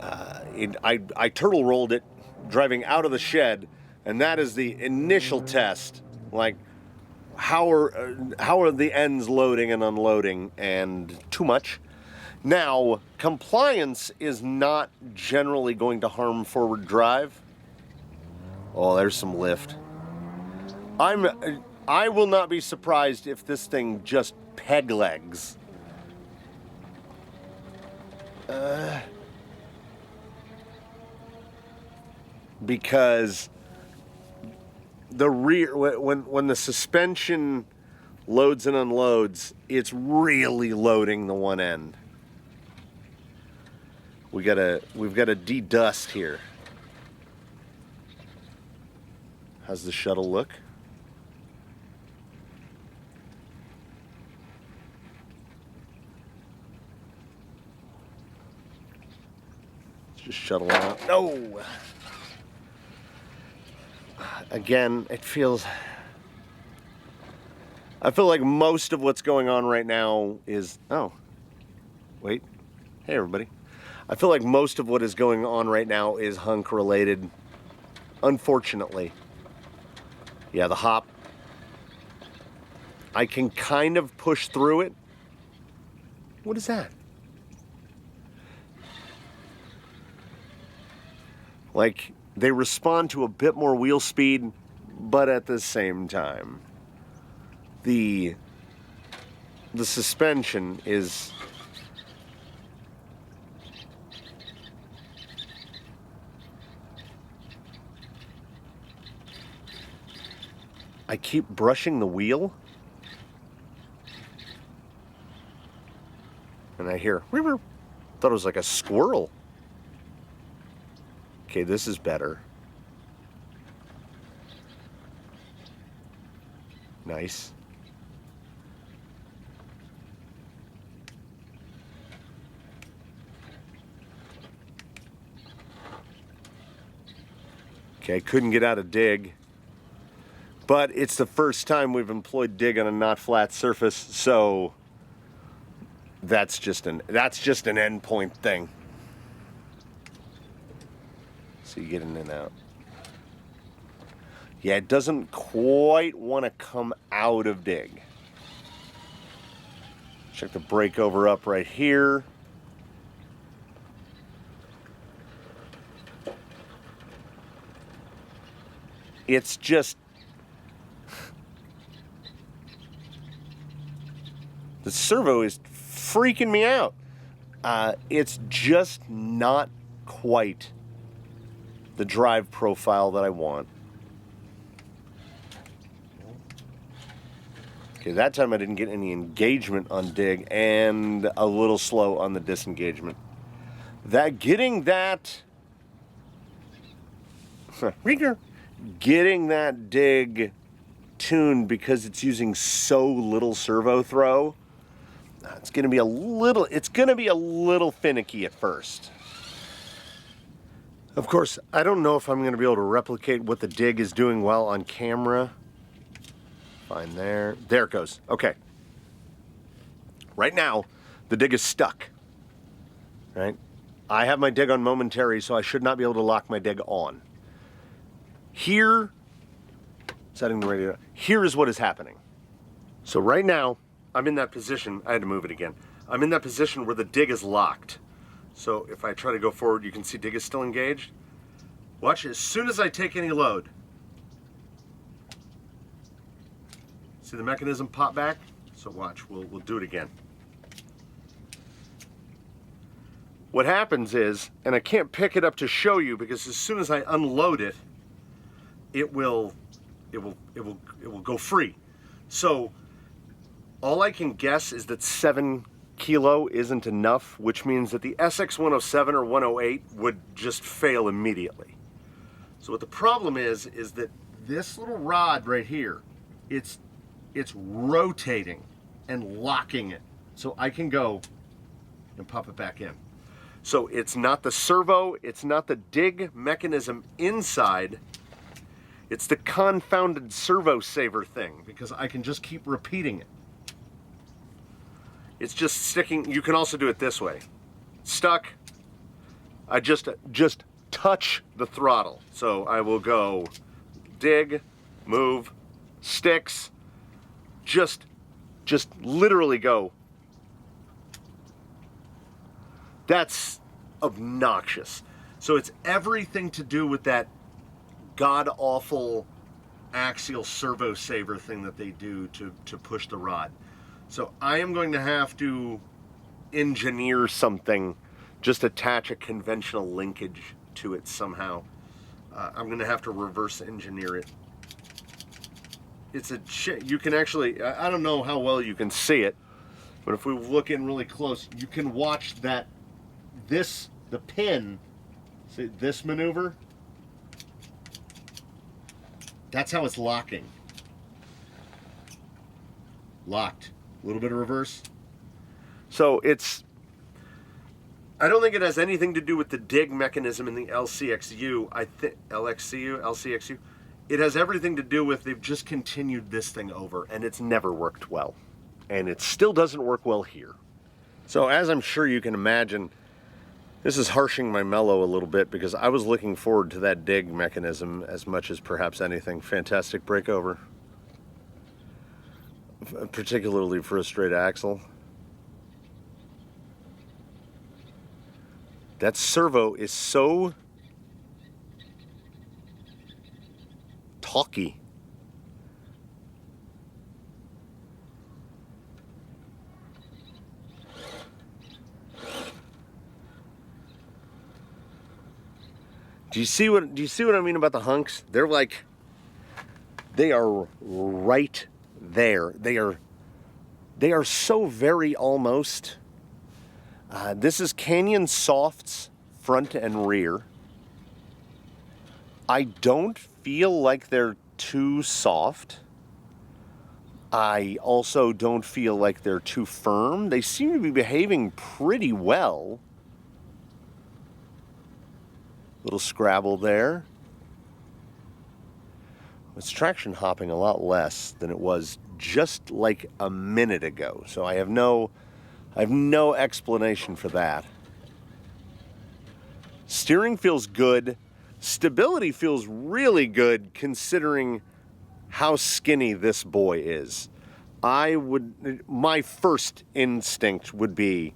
I turtle rolled it driving out of the shed, and that is the initial test. Like, how are the ends loading and unloading, and too much. Now, compliance is not generally going to harm forward drive. Oh, there's some lift. I will not be surprised if this thing just peg legs. Because the rear, when the suspension loads and unloads, it's really loading the one end. We've got to de-dust here. How's the shuttle look? Just shuttle out. No! Again, it feels... I feel like most of what's going on right now is... Oh. Wait. Hey, everybody. I feel like most of what is going on right now is hunk related. Unfortunately. Yeah, the hop. I can kind of push through it. What is that? Like, they respond to a bit more wheel speed, but at the same time, the suspension is... I keep brushing the wheel, and I hear, thought it was like a squirrel. Okay, this is better. Nice. Okay, couldn't get out of dig. But it's the first time we've employed dig on a not flat surface, so that's just an endpoint thing. So you get in and out. Yeah, it doesn't quite want to come out of dig. Check the breakover up right here. It's just... The servo is freaking me out. It's just not quite the drive profile that I want. Okay, that time I didn't get any engagement on dig and a little slow on the disengagement. Getting that dig tuned because it's using so little servo throw, it's going to be a little finicky at first. Of course, I don't know if I'm going to be able to replicate what the dig is doing well on camera. Fine there. There it goes. Okay. Right now, the dig is stuck. Right? I have my dig on momentary, so I should not be able to lock my dig on. Here, setting the radio, here is what is happening. So right now, I'm in that position. I had to move it again. I'm in that position where the dig is locked. So if I try to go forward, you can see dig is still engaged. Watch, as soon as I take any load, see the mechanism pop back? So watch, we'll do it again. What happens is, and I can't pick it up to show you because as soon as I unload it, it will go free. So all I can guess is that 7 kilo isn't enough, which means that the SX107 or 108 would just fail immediately. So what the problem is that this little rod right here, it's rotating and locking it. So I can go and pop it back in. So it's not the servo, it's not the dig mechanism inside, it's the confounded servo saver thing, because I can just keep repeating it. It's just sticking. You can also do it this way. Stuck. I just touch the throttle. So I will go dig, move, sticks, just literally go. That's obnoxious. So it's everything to do with that god-awful axial servo saver thing that they do to push the rod. So I am going to have to engineer something, just attach a conventional linkage to it somehow. I'm going to have to reverse engineer it. It's you can actually, I don't know how well you can see it, but if we look in really close, you can watch that the pin, see this maneuver? That's how it's locking. Locked. A little bit of reverse. So I don't think it has anything to do with the dig mechanism in the LCXU. I think LCXU. It has everything to do with they've just continued this thing over, and it's never worked well. And it still doesn't work well here. So as I'm sure you can imagine, this is harshing my mellow a little bit because I was looking forward to that dig mechanism as much as perhaps anything. Fantastic breakover. Particularly for a straight axle. That servo is so talky. Do you see what I mean about the hunks? They're like, they are right there. They are so very almost. This is Canyon Softs front and rear. I don't feel like they're too soft. I also don't feel like they're too firm. They seem to be behaving pretty well. Little scrabble there. It's traction hopping a lot less than it was just like a minute ago. So I have no explanation for that. Steering feels good. Stability feels really good considering how skinny this boy is. My first instinct would be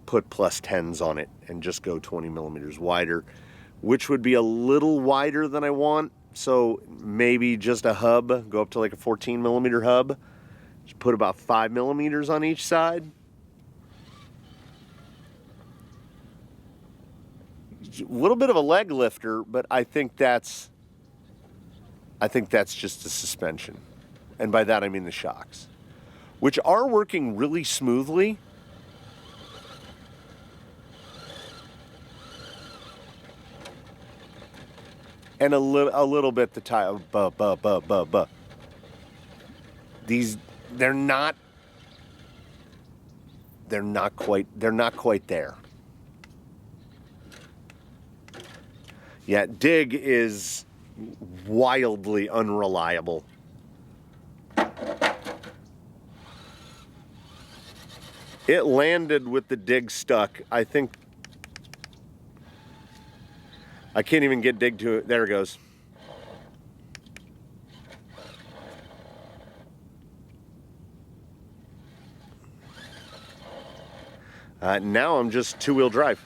put +10s on it and just go 20 millimeters wider, which would be a little wider than I want. So maybe just a hub, go up to like a 14 millimeter hub. Just put about 5 millimeters on each side. A little bit of a leg lifter, but I think that's just the suspension. And by that I mean the shocks, which are working really smoothly. And a little bit the tire, These, they're not quite there. Yeah, dig is wildly unreliable. It landed with the dig stuck. I think I can't even get dig to it. There it goes. Now I'm just two-wheel drive.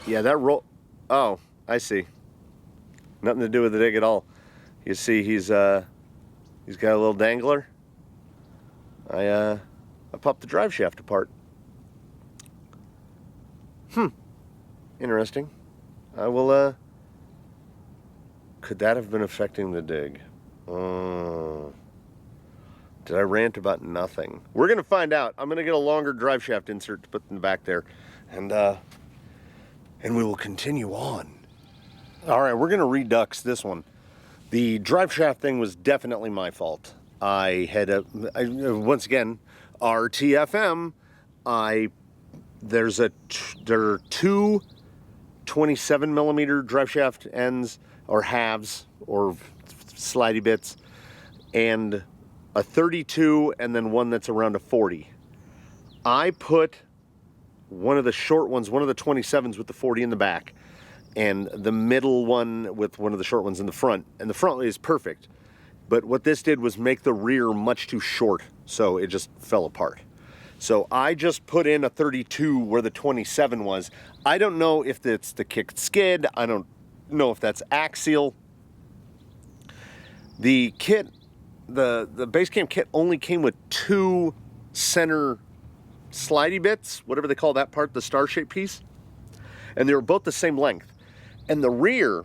Yeah, that roll. Oh, I see. Nothing to do with the dig at all. You see, he's got a little dangler. I popped the drive shaft apart. Interesting. I will. Could that have been affecting the dig? Did I rant about nothing? We're gonna find out. I'm gonna get a longer drive shaft insert to put in the back there, and we will continue on. All right, we're gonna redux this one. The drive shaft thing was definitely my fault. I had once again, RTFM. There are two 27 millimeter drive shaft ends or halves or slidey bits, and a 32, and then one that's around a 40. I put one of the short ones, one of the 27s with the 40 in the back, and the middle one with one of the short ones in the front. And the front is perfect. But what this did was make the rear much too short, so it just fell apart. So I just put in a 32 where the 27 was. I don't know if it's the kicked skid. I don't know if that's axial. The kit, the Basecamp kit only came with two center slidey bits, whatever they call that part, the star-shaped piece. And they were both the same length. And the rear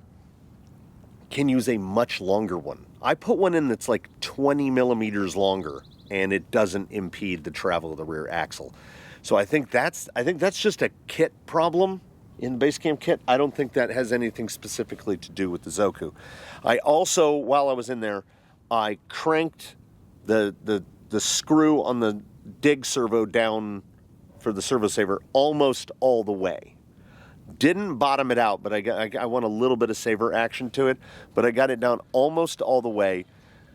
can use a much longer one. I put one in that's like 20 millimeters longer, and it doesn't impede the travel of the rear axle. So I think that's just a kit problem in the Basecamp kit. I don't think that has anything specifically to do with the Zoku. I also, while I was in there, I cranked the the screw on the dig servo down for the servo saver almost all the way. Didn't bottom it out, but I want a little bit of saver action to it, but I got it down almost all the way.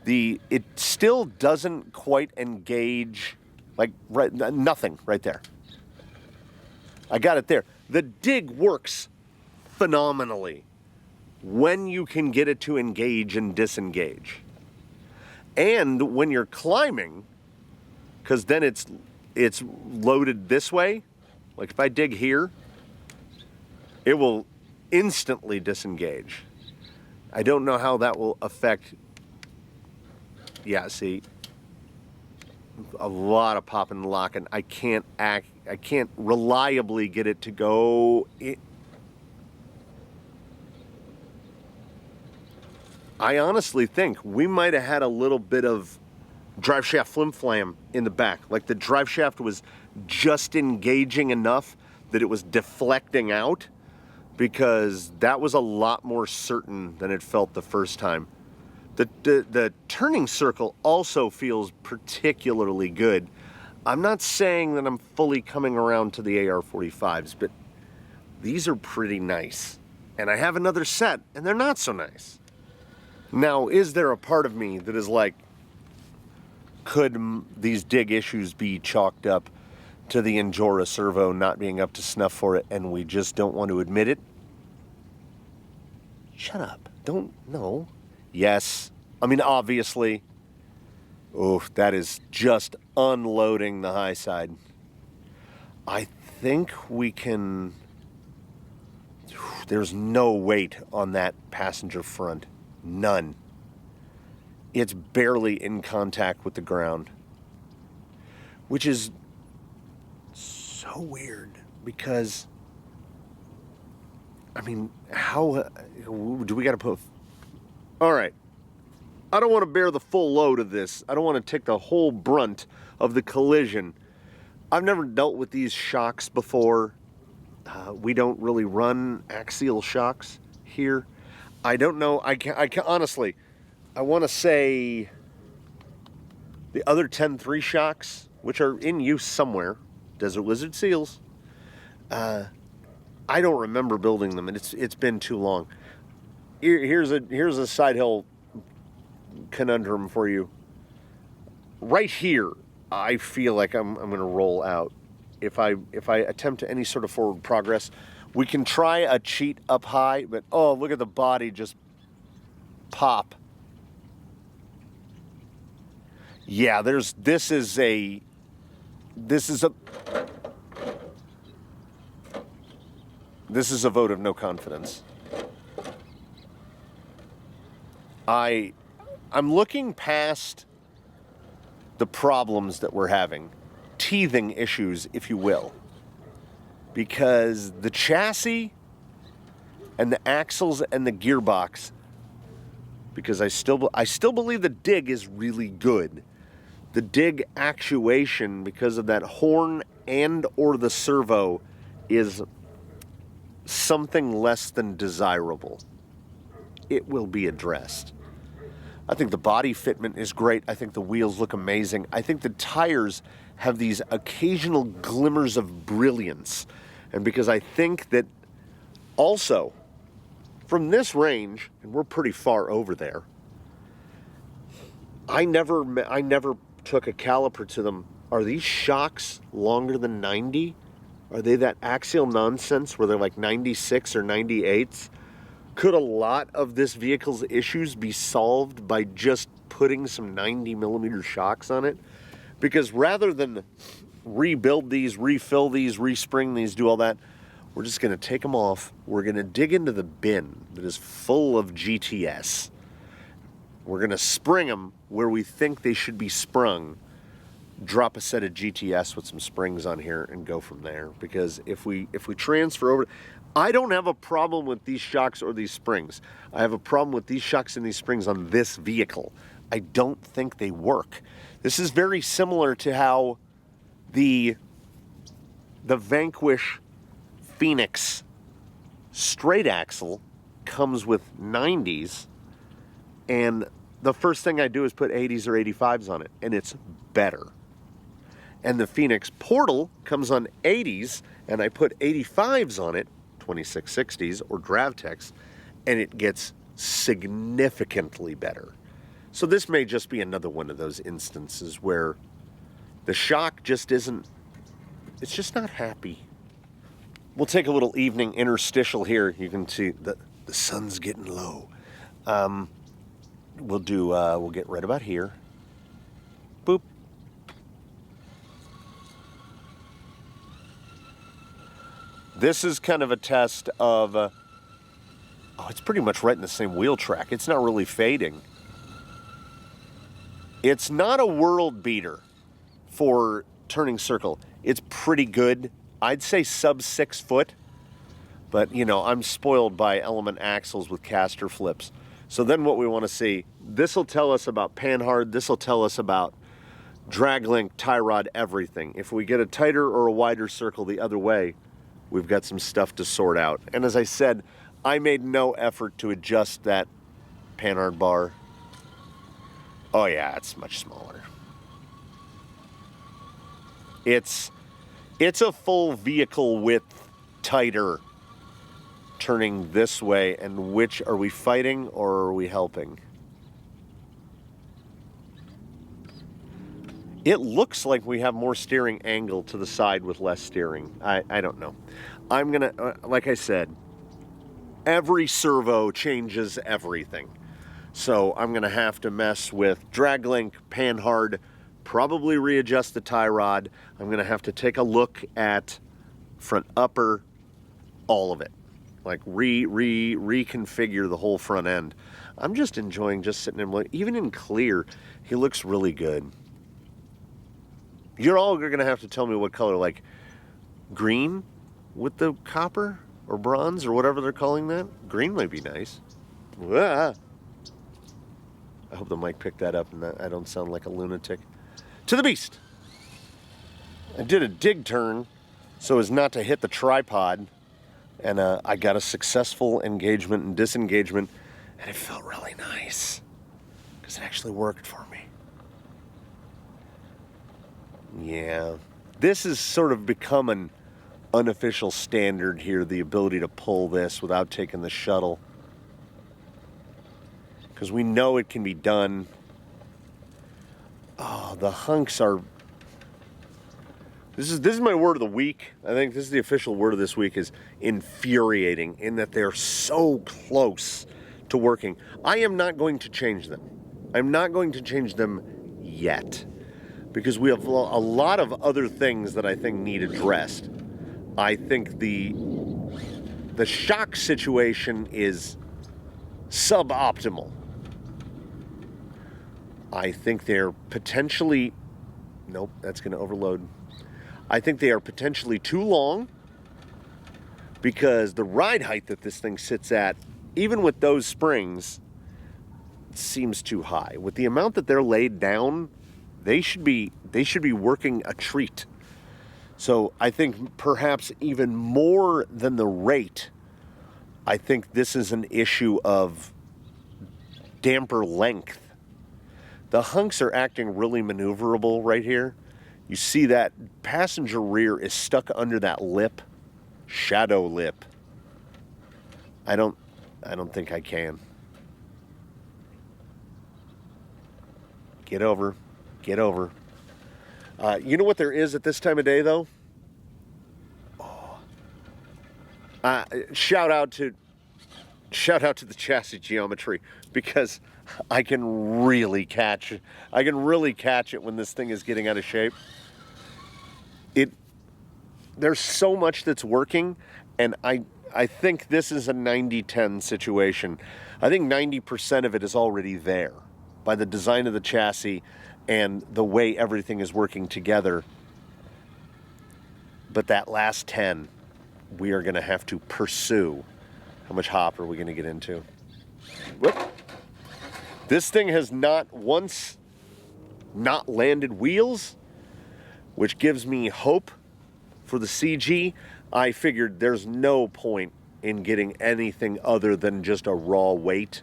It still doesn't quite engage, like nothing right there. I got it there. The dig works phenomenally when you can get it to engage and disengage. And when you're climbing, because then it's loaded this way, like if I dig here, it will instantly disengage. I don't know how that will affect. Yeah, see, a lot of popping and locking. I can't reliably get it to go. I honestly think we might have had a little bit of drive shaft flim-flam in the back. Like the drive shaft was just engaging enough that it was deflecting out, because that was a lot more certain than it felt the first time. The turning circle also feels particularly good. I'm not saying that I'm fully coming around to the AR-45s, but these are pretty nice. And I have another set, and they're not so nice. Now, is there a part of me that is like, could these dig issues be chalked up to the Injora servo not being up to snuff for it, and we just don't want to admit it? Shut up. Don't, no. Yes. I mean, obviously. Oof, that is just unloading the high side. I think we can... There's no weight on that passenger front. None. It's barely in contact with the ground. Which is so weird, because... I mean, how do we got to put... All right. I don't want to bear the full load of this. I don't want to take the whole brunt of the collision. I've never dealt with these shocks before. We don't really run axial shocks here. I don't know. I can honestly, I want to say the other 10-3 shocks, which are in use somewhere, Desert Lizard seals, I don't remember building them, and it's been too long. Here's a side hill conundrum for you. Right here, I feel like I'm going to roll out. If I attempt any sort of forward progress, we can try a cheat up high, but oh, look at the body just pop. Yeah, this is a vote of no confidence. I'm looking past the problems that we're having, teething issues, if you will, because the chassis and the axles and the gearbox, because I still believe the dig is really good. The dig actuation, because of that horn and or the servo, is something less than desirable. It will be addressed. I think the body fitment is great. I think the wheels look amazing. I think the tires have these occasional glimmers of brilliance. And because I think that also, from this range, and we're pretty far over there, I never took a caliper to them. Are these shocks longer than 90? Are they that axial nonsense where they're like 96 or 98s? Could a lot of this vehicle's issues be solved by just putting some 90 millimeter shocks on it? Because rather than rebuild these, refill these, respring these, do all that, we're just going to take them off. We're going to dig into the bin that is full of GTS. We're going to spring them where we think they should be sprung. Drop a set of GTS with some springs on here and go from there. Because if we transfer over... I don't have a problem with these shocks or these springs. I have a problem with these shocks and these springs on this vehicle. I don't think they work. This is very similar to how the Vanquish Phoenix straight axle comes with 90s, and the first thing I do is put 80s or 85s on it, and it's better. And the Phoenix Portal comes on 80s, and I put 85s on it, 2660s or Dravtex, and it gets significantly better. So this may just be another one of those instances where the shock just isn't, it's just not happy. We'll take a little evening interstitial here. You can see the sun's getting low. We'll get right about here. Boop. This is kind of a test of, oh, it's pretty much right in the same wheel track. It's not really fading. It's not a world beater for turning circle. It's pretty good. I'd say sub 6 foot, but you know, I'm spoiled by element axles with caster flips. So then what we want to see, this will tell us about panhard, this will tell us about drag link, tie rod, everything. If we get a tighter or a wider circle the other way, we've got some stuff to sort out. And as I said, I made no effort to adjust that panhard bar. Oh yeah, it's much smaller. It's a full vehicle width tighter turning this way, and which are we fighting or are we helping? It looks like we have more steering angle to the side with less steering. I don't know. I'm gonna, like I said, every servo changes everything. So I'm gonna have to mess with drag link, panhard, probably readjust the tie rod. I'm gonna have to take a look at front upper, all of it. Like reconfigure the whole front end. I'm just enjoying just sitting in, even in clear, he looks really good. You're all gonna have to tell me what color, like green with the copper or bronze or whatever they're calling that. Green might be nice. Ah. I hope the mic picked that up and that I don't sound like a lunatic. To the beast. I did a dig turn so as not to hit the tripod, and I got a successful engagement and disengagement, and it felt really nice because it actually worked for me. Yeah, this has sort of become an unofficial standard here, the ability to pull this without taking the shuttle, because we know it can be done. Oh, the hunks are... This is my word of the week. I think this is the official word of this week, is infuriating, in that they're so close to working. I am not going to change them. I'm not going to change them yet, because we have a lot of other things that I think need addressed. I think the shock situation is suboptimal. I think they're potentially... Nope, that's going to overload. I think they are potentially too long, because the ride height that this thing sits at, even with those springs, seems too high. With the amount that they're laid down, they should be working a treat. So I think perhaps even more than the rate, I think this is an issue of damper length. The hunks are acting really maneuverable right here. You see that passenger rear is stuck under that lip, shadow lip. I don't think I can. Get over. You know what there is at this time of day, though? Oh. Shout out to the chassis geometry, because I can really catch it when this thing is getting out of shape. There's so much that's working, and I think this is a 90-10 situation. I think 90% of it is already there by the design of the chassis and the way everything is working together. But that last 10, we are going to have to pursue. How much hop are we going to get into? Whoop. This thing has not once not landed wheels, which gives me hope for the CG. I figured there's no point in getting anything other than just a raw weight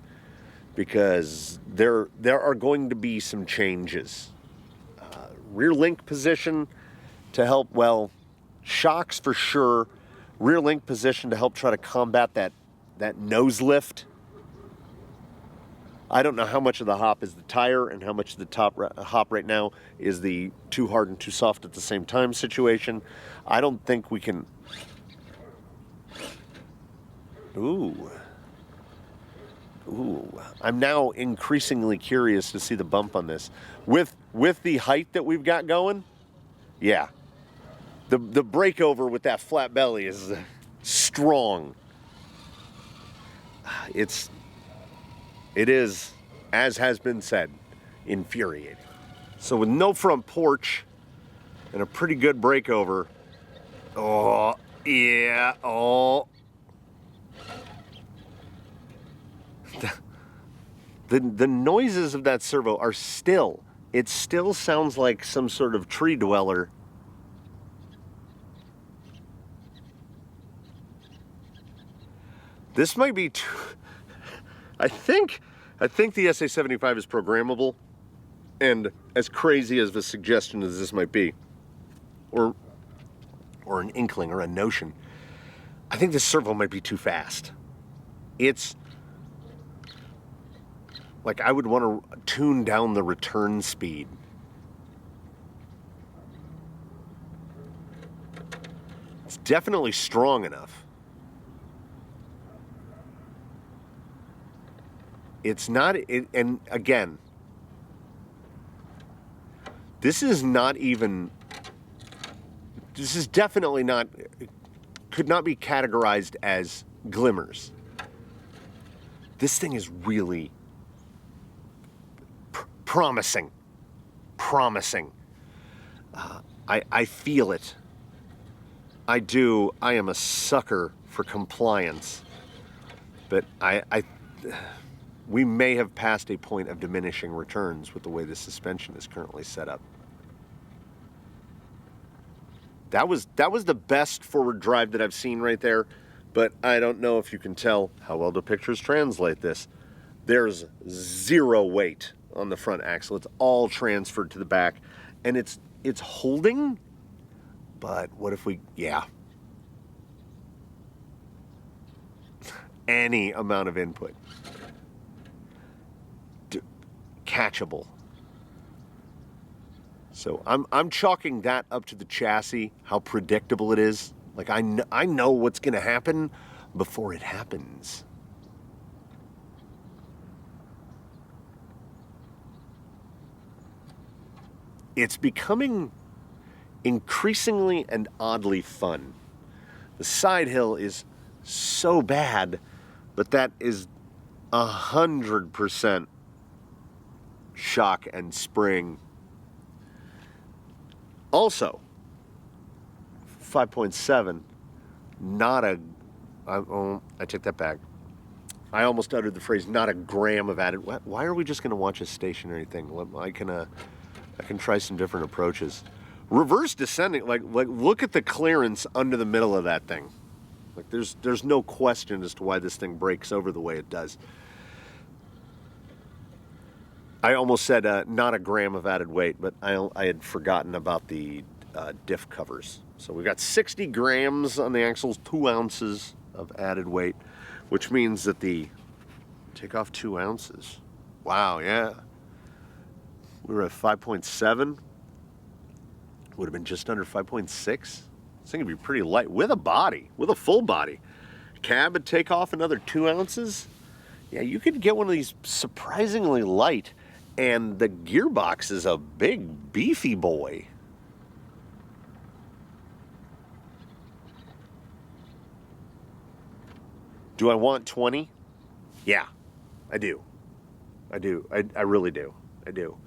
because there are going to be some changes. Rear link position to help, well, shocks for sure. Rear link position to help try to combat that nose lift. I don't know how much of the hop is the tire and how much of the hop right now is the too hard and too soft at the same time situation. I don't think we can... Ooh, I'm now increasingly curious to see the bump on this. With the height that we've got going, yeah. The breakover with that flat belly is strong. It is, as has been said, infuriating. So with no front porch and a pretty good breakover, oh, yeah, oh. The noises of that servo are still, it still sounds like some sort of tree dweller. This might be too, I think the SA75 is programmable, and as crazy as the suggestion as this might be, or an inkling or a notion, I think this servo might be too fast. It's like I would want to tune down the return speed. It's definitely strong enough. It's not, and again, this is definitely not, could not be categorized as glimmers. This thing is really promising. I feel it. I do. I am a sucker for compliance. But we may have passed a point of diminishing returns with the way the suspension is currently set up. That was the best forward drive that I've seen right there, but I don't know if you can tell how well the pictures translate this. There's zero weight on the front axle. It's all transferred to the back, and it's holding, but what if we, yeah. Any amount of input. Catchable. So I'm chalking that up to the chassis, how predictable it is. Like I know what's going to happen before it happens. It's becoming increasingly and oddly fun. The side hill is so bad, but that is 100% shock and spring. Also, 5.7, not a, I take that back. I almost uttered the phrase, not a gram of added. Why are we just going to watch a stationary thing? I can try some different approaches. Reverse descending, like look at the clearance under the middle of that thing. Like there's no question as to why this thing breaks over the way it does. I almost said not a gram of added weight, but I had forgotten about the diff covers. So we've got 60 grams on the axles, 2 ounces of added weight, which means that take off 2 ounces. Wow, yeah. We were at 5.7. Would have been just under 5.6. This thing would be pretty light with a body, with a full body. Cab would take off another 2 ounces. Yeah, you could get one of these surprisingly light. And the gearbox is a big, beefy boy. Do I want 20? Yeah, I do. I really do. I do.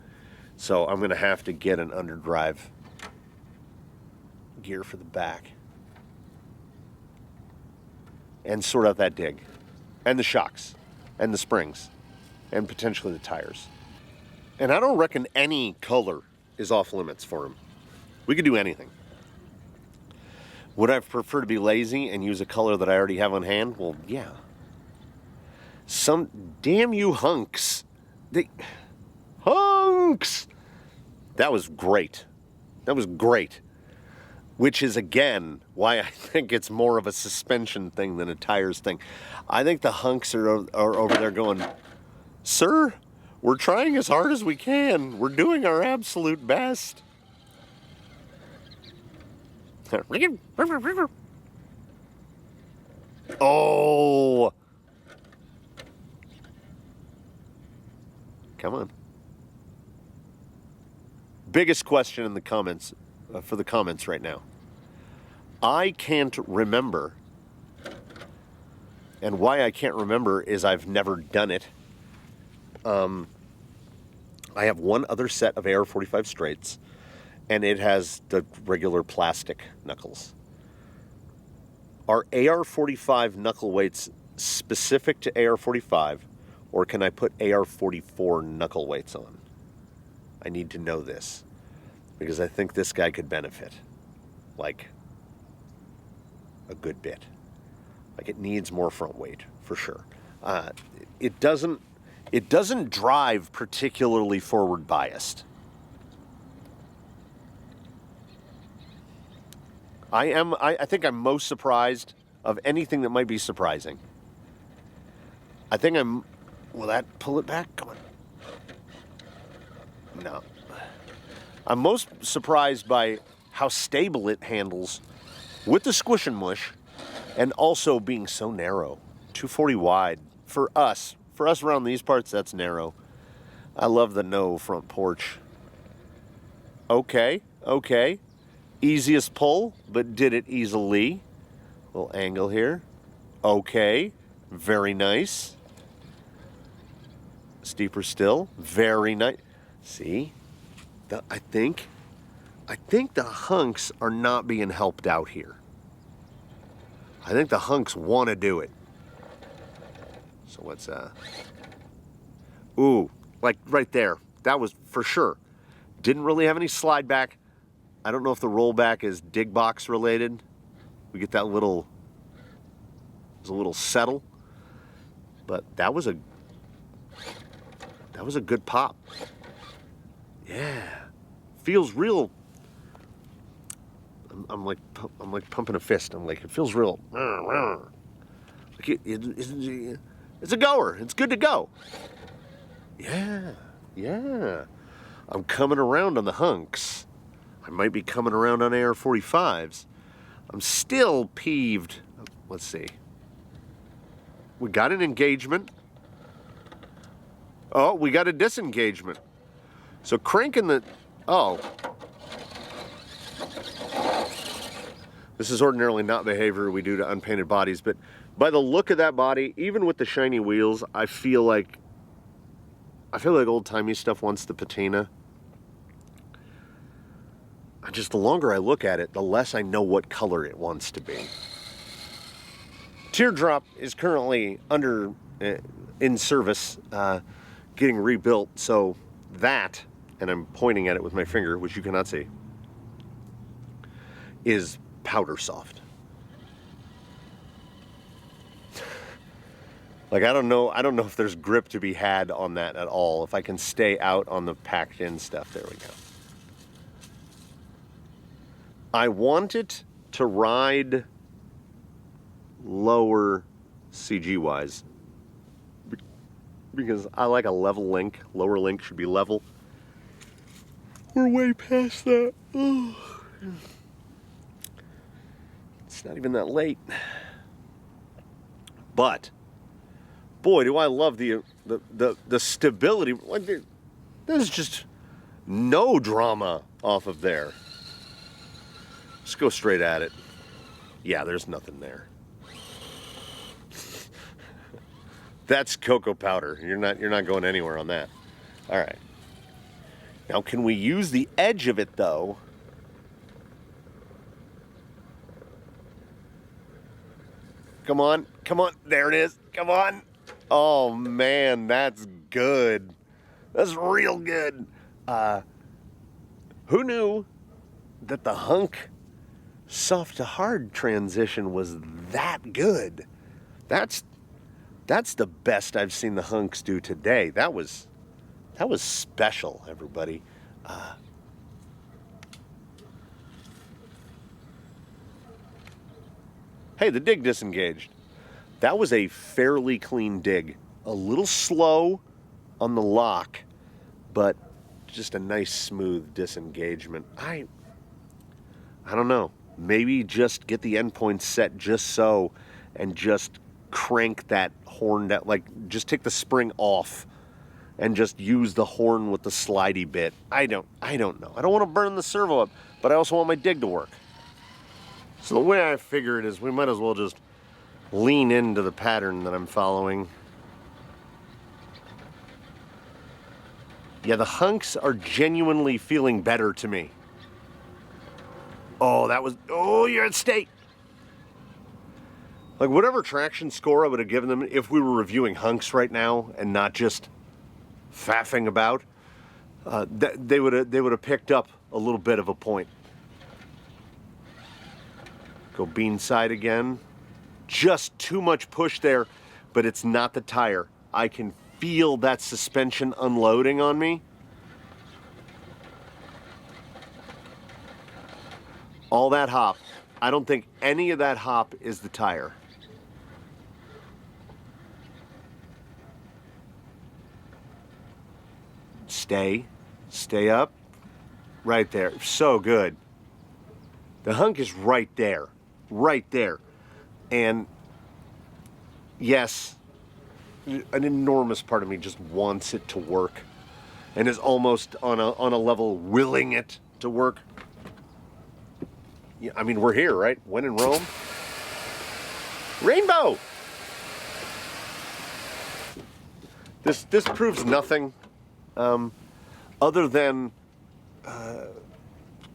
So I'm going to have to get an underdrive gear for the back. And sort out that dig. And the shocks. And the springs. And potentially the tires. And I don't reckon any color is off limits for him. We could do anything. Would I prefer to be lazy and use a color that I already have on hand? Well, yeah. Damn you hunks. Hunks! That was great. That was great. Which is, again, why I think it's more of a suspension thing than a tires thing. I think the hunks are over there going, sir, we're trying as hard as we can. We're doing our absolute best. Oh! Come on. Biggest question in the comments, for the comments right now. I can't remember. And why I can't remember is I've never done it. I have one other set of AR-45 straights, and it has the regular plastic knuckles. Are AR-45 knuckle weights specific to AR-45, or can I put AR-44 knuckle weights on? I need to know this, because I think this guy could benefit, like, a good bit. Like, it needs more front weight, for sure. It doesn't drive particularly forward biased. I think I'm most surprised of anything that might be surprising. Will that pull it back? Come on. No. I'm most surprised by how stable it handles with the squish and mush, and also being so narrow. 240 wide. For us around these parts, that's narrow. I love the no front porch. Okay. Easiest pull, but did it easily. Little angle here. Okay. Very nice. Steeper still. Very nice. See? I think the hunks are not being helped out here. I think the hunks want to do it. So what's ooh, like right there. That was for sure. Didn't really have any slide back. I don't know if the rollback is dig box related. We get that little, there's a little settle. But that was a good pop. Yeah. Feels real. I'm like pumping a fist. I'm like, it feels real. Like it's a goer. It's good to go. Yeah. I'm coming around on the hunks. I might be coming around on AR-45s. I'm still peeved. Let's see. We got an engagement. Oh, we got a disengagement. So cranking the... Oh. This is ordinarily not behavior we do to unpainted bodies, but by the look of that body, even with the shiny wheels, I feel like old-timey stuff wants the patina. The longer I look at it, the less I know what color it wants to be. Teardrop is currently in service, getting rebuilt, so that, and I'm pointing at it with my finger, which you cannot see, is powder soft. Like, I don't know if there's grip to be had on that at all. If I can stay out on the packed in stuff. There we go. I want it to ride lower CG wise, because I like a level link. Lower link should be level. We're way past that. Ugh. It's not even that late. But boy, do I love the stability. Like, there's just no drama off of there. Just go straight at it. Yeah, there's nothing there. That's cocoa powder. You're not going anywhere on that. All right. Now, can we use the edge of it though? Come on. There it is. Come on. Oh man, that's good. That's real good. Who knew that the hunk soft to hard transition was that good? That's the best I've seen the hunks do today. That was special, everybody. Hey, the dig disengaged. That was a fairly clean dig. A little slow on the lock, but just a nice smooth disengagement. I don't know. Maybe just get the endpoints set just so, and just crank that horn down, like just take the spring off and just use the horn with the slidey bit. I don't know. I don't want to burn the servo up, but I also want my dig to work. So the way I figure it is we might as well just lean into the pattern that I'm following. Yeah, the hunks are genuinely feeling better to me. Oh, you're at state. Like, whatever traction score I would have given them if we were reviewing hunks right now and not just faffing about, they would have picked up a little bit of a point. Go bean side again. Just too much push there, but it's not the tire. I can feel that suspension unloading on me. All that hop. I don't think any of that hop is the tire. Stay up. Right there. So good. The hunk is right there. Right there. And yes, an enormous part of me just wants it to work and is almost on a level willing it to work. Yeah, I mean, we're here, right? When in Rome. Rainbow! This proves nothing other than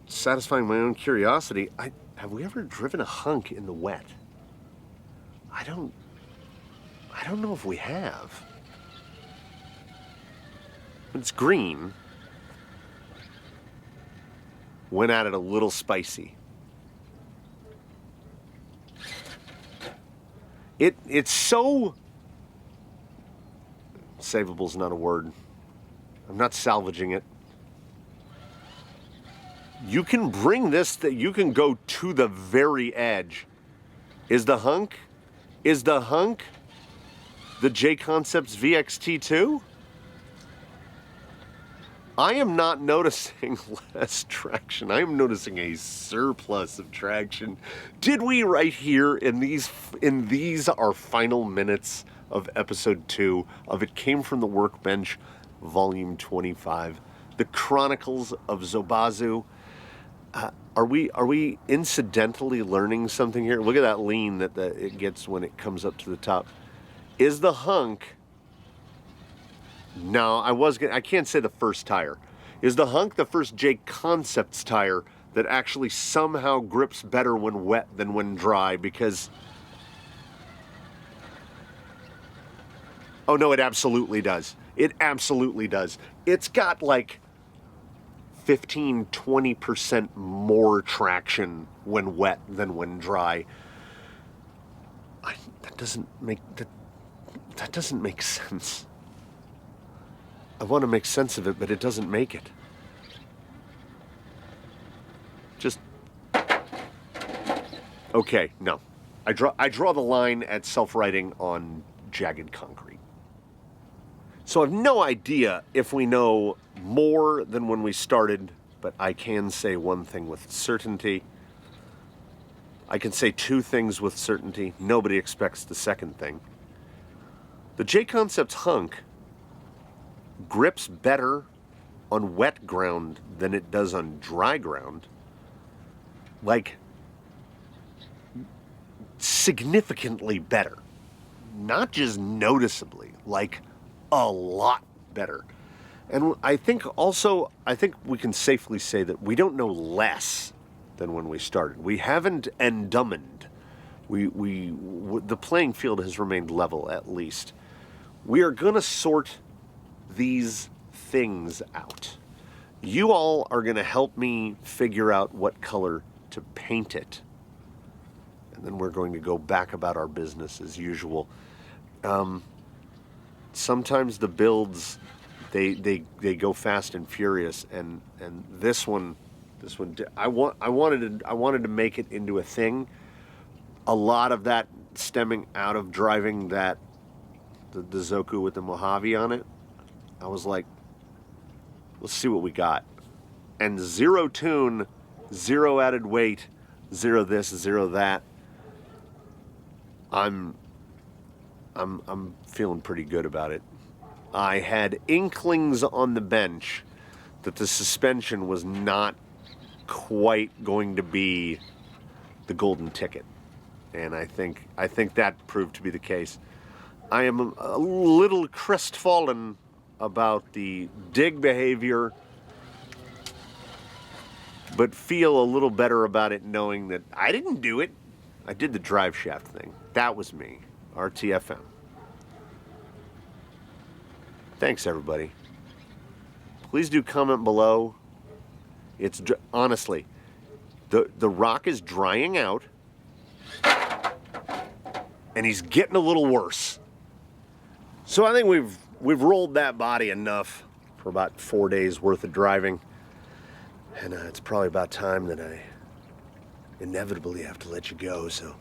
satisfying my own curiosity. Have we ever driven a hunk in the wet? I don't know if we have. But it's green. Went at it a little spicy. It's so... Savable's not a word. I'm not salvaging it. You can bring this, that you can go to the very edge. Is the hunk the J-Concepts VXT2? I am not noticing less traction. I am noticing a surplus of traction. Did we right here in these our final minutes of episode 2 of It Came From the Workbench, Volume 25, The Chronicles of Zobazu? Are we incidentally learning something here? Look at that lean that it gets when it comes up to the top. Is the hunk... No, I can't say the first tire. Is the hunk the first J-Concepts tire that actually somehow grips better when wet than when dry? Because... Oh no, it absolutely does. It absolutely does. It's got like 15-20% more traction when wet than when dry. That doesn't make sense. I want to make sense of it, but it doesn't make it. Just... Okay, no. I draw the line at self-righting on jagged concrete. So I have no idea if we know more than when we started, but I can say one thing with certainty. I can say two things with certainty. Nobody expects the second thing. The J-Concepts hunk grips better on wet ground than it does on dry ground. Like, significantly better. Not just noticeably, like a lot better. And I think we can safely say that we don't know less than when we started. We haven't endowmented. The playing field has remained level, at least. We are going to sort these things out. You all are going to help me figure out what color to paint it. And then we're going to go back about our business as usual. Sometimes the builds, they go fast and furious, and this one, I wanted to make it into a thing. A lot of that stemming out of driving the Zoku with the Mojave on it. I was like, let's see what we got. And 0 tune, 0 added weight, 0 this, 0 that. I'm feeling pretty good about it. I had inklings on the bench that the suspension was not quite going to be the golden ticket, and I think that proved to be the case. I am a little crestfallen about the dig behavior, but feel a little better about it knowing that I didn't do it. I did the drive shaft thing. That was me. RTFM. Thanks, everybody. Please do comment below. It's honestly, the rock is drying out, and he's getting a little worse. So I think we've rolled that body enough for about 4 days worth of driving, and it's probably about time that I inevitably have to let you go. So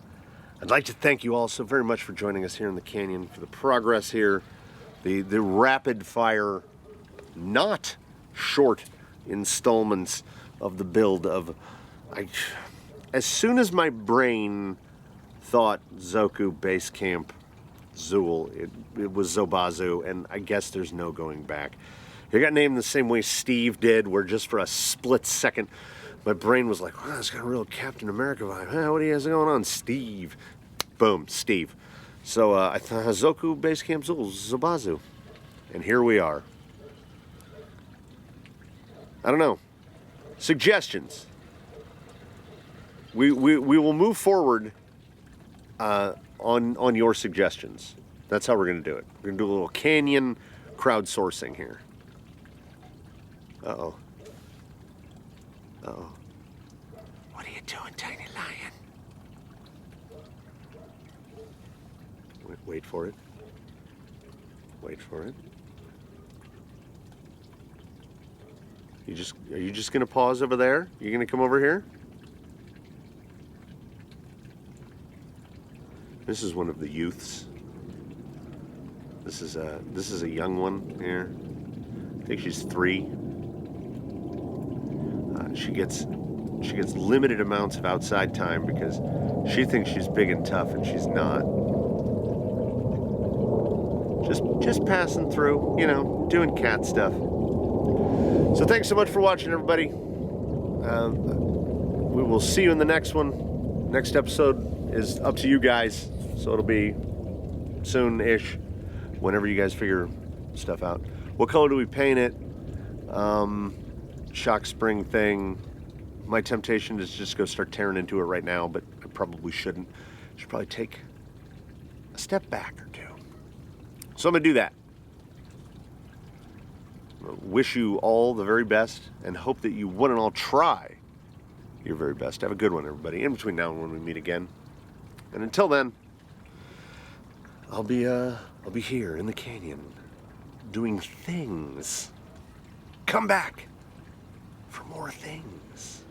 I'd like to thank you all so very much for joining us here in the canyon, for the progress here, the rapid fire, not short installments of the build of. As soon as my brain thought Zoku Base Camp Zool, it was Zobazu, and I guess there's no going back. It got named the same way Steve did, where just for a split second my brain was like, wow, it's got a real Captain America vibe. Huh, what has going on, Steve? Boom, Steve. So I thought Zoku Base Camp Zool, Zobazu. And here we are. I don't know. Suggestions. We will move forward on your suggestions. That's how we're going to do it. We're going to do a little canyon crowdsourcing here. Uh-oh. Uh-oh. What are you doing, Tiny Lion? Wait for it. Wait for it. Are you just gonna pause over there? You gonna come over here? This is one of the youths. This is a young one here. I think she's 3. She gets limited amounts of outside time because she thinks she's big and tough, and she's not. Just passing through, you know, doing cat stuff. So thanks so much for watching, everybody. We will see you in the next one. Next episode is up to you guys, so it'll be soon-ish, whenever you guys figure stuff out. What color do we paint it? Shock spring thing. My temptation is just go start tearing into it right now, but I probably shouldn't. I should probably take a step back or two. So I'm going to do that. Wish you all the very best and hope that you one and all try your very best. Have a good one, everybody, in between now and when we meet again. And until then, I'll be here in the canyon doing things. Come back for more things.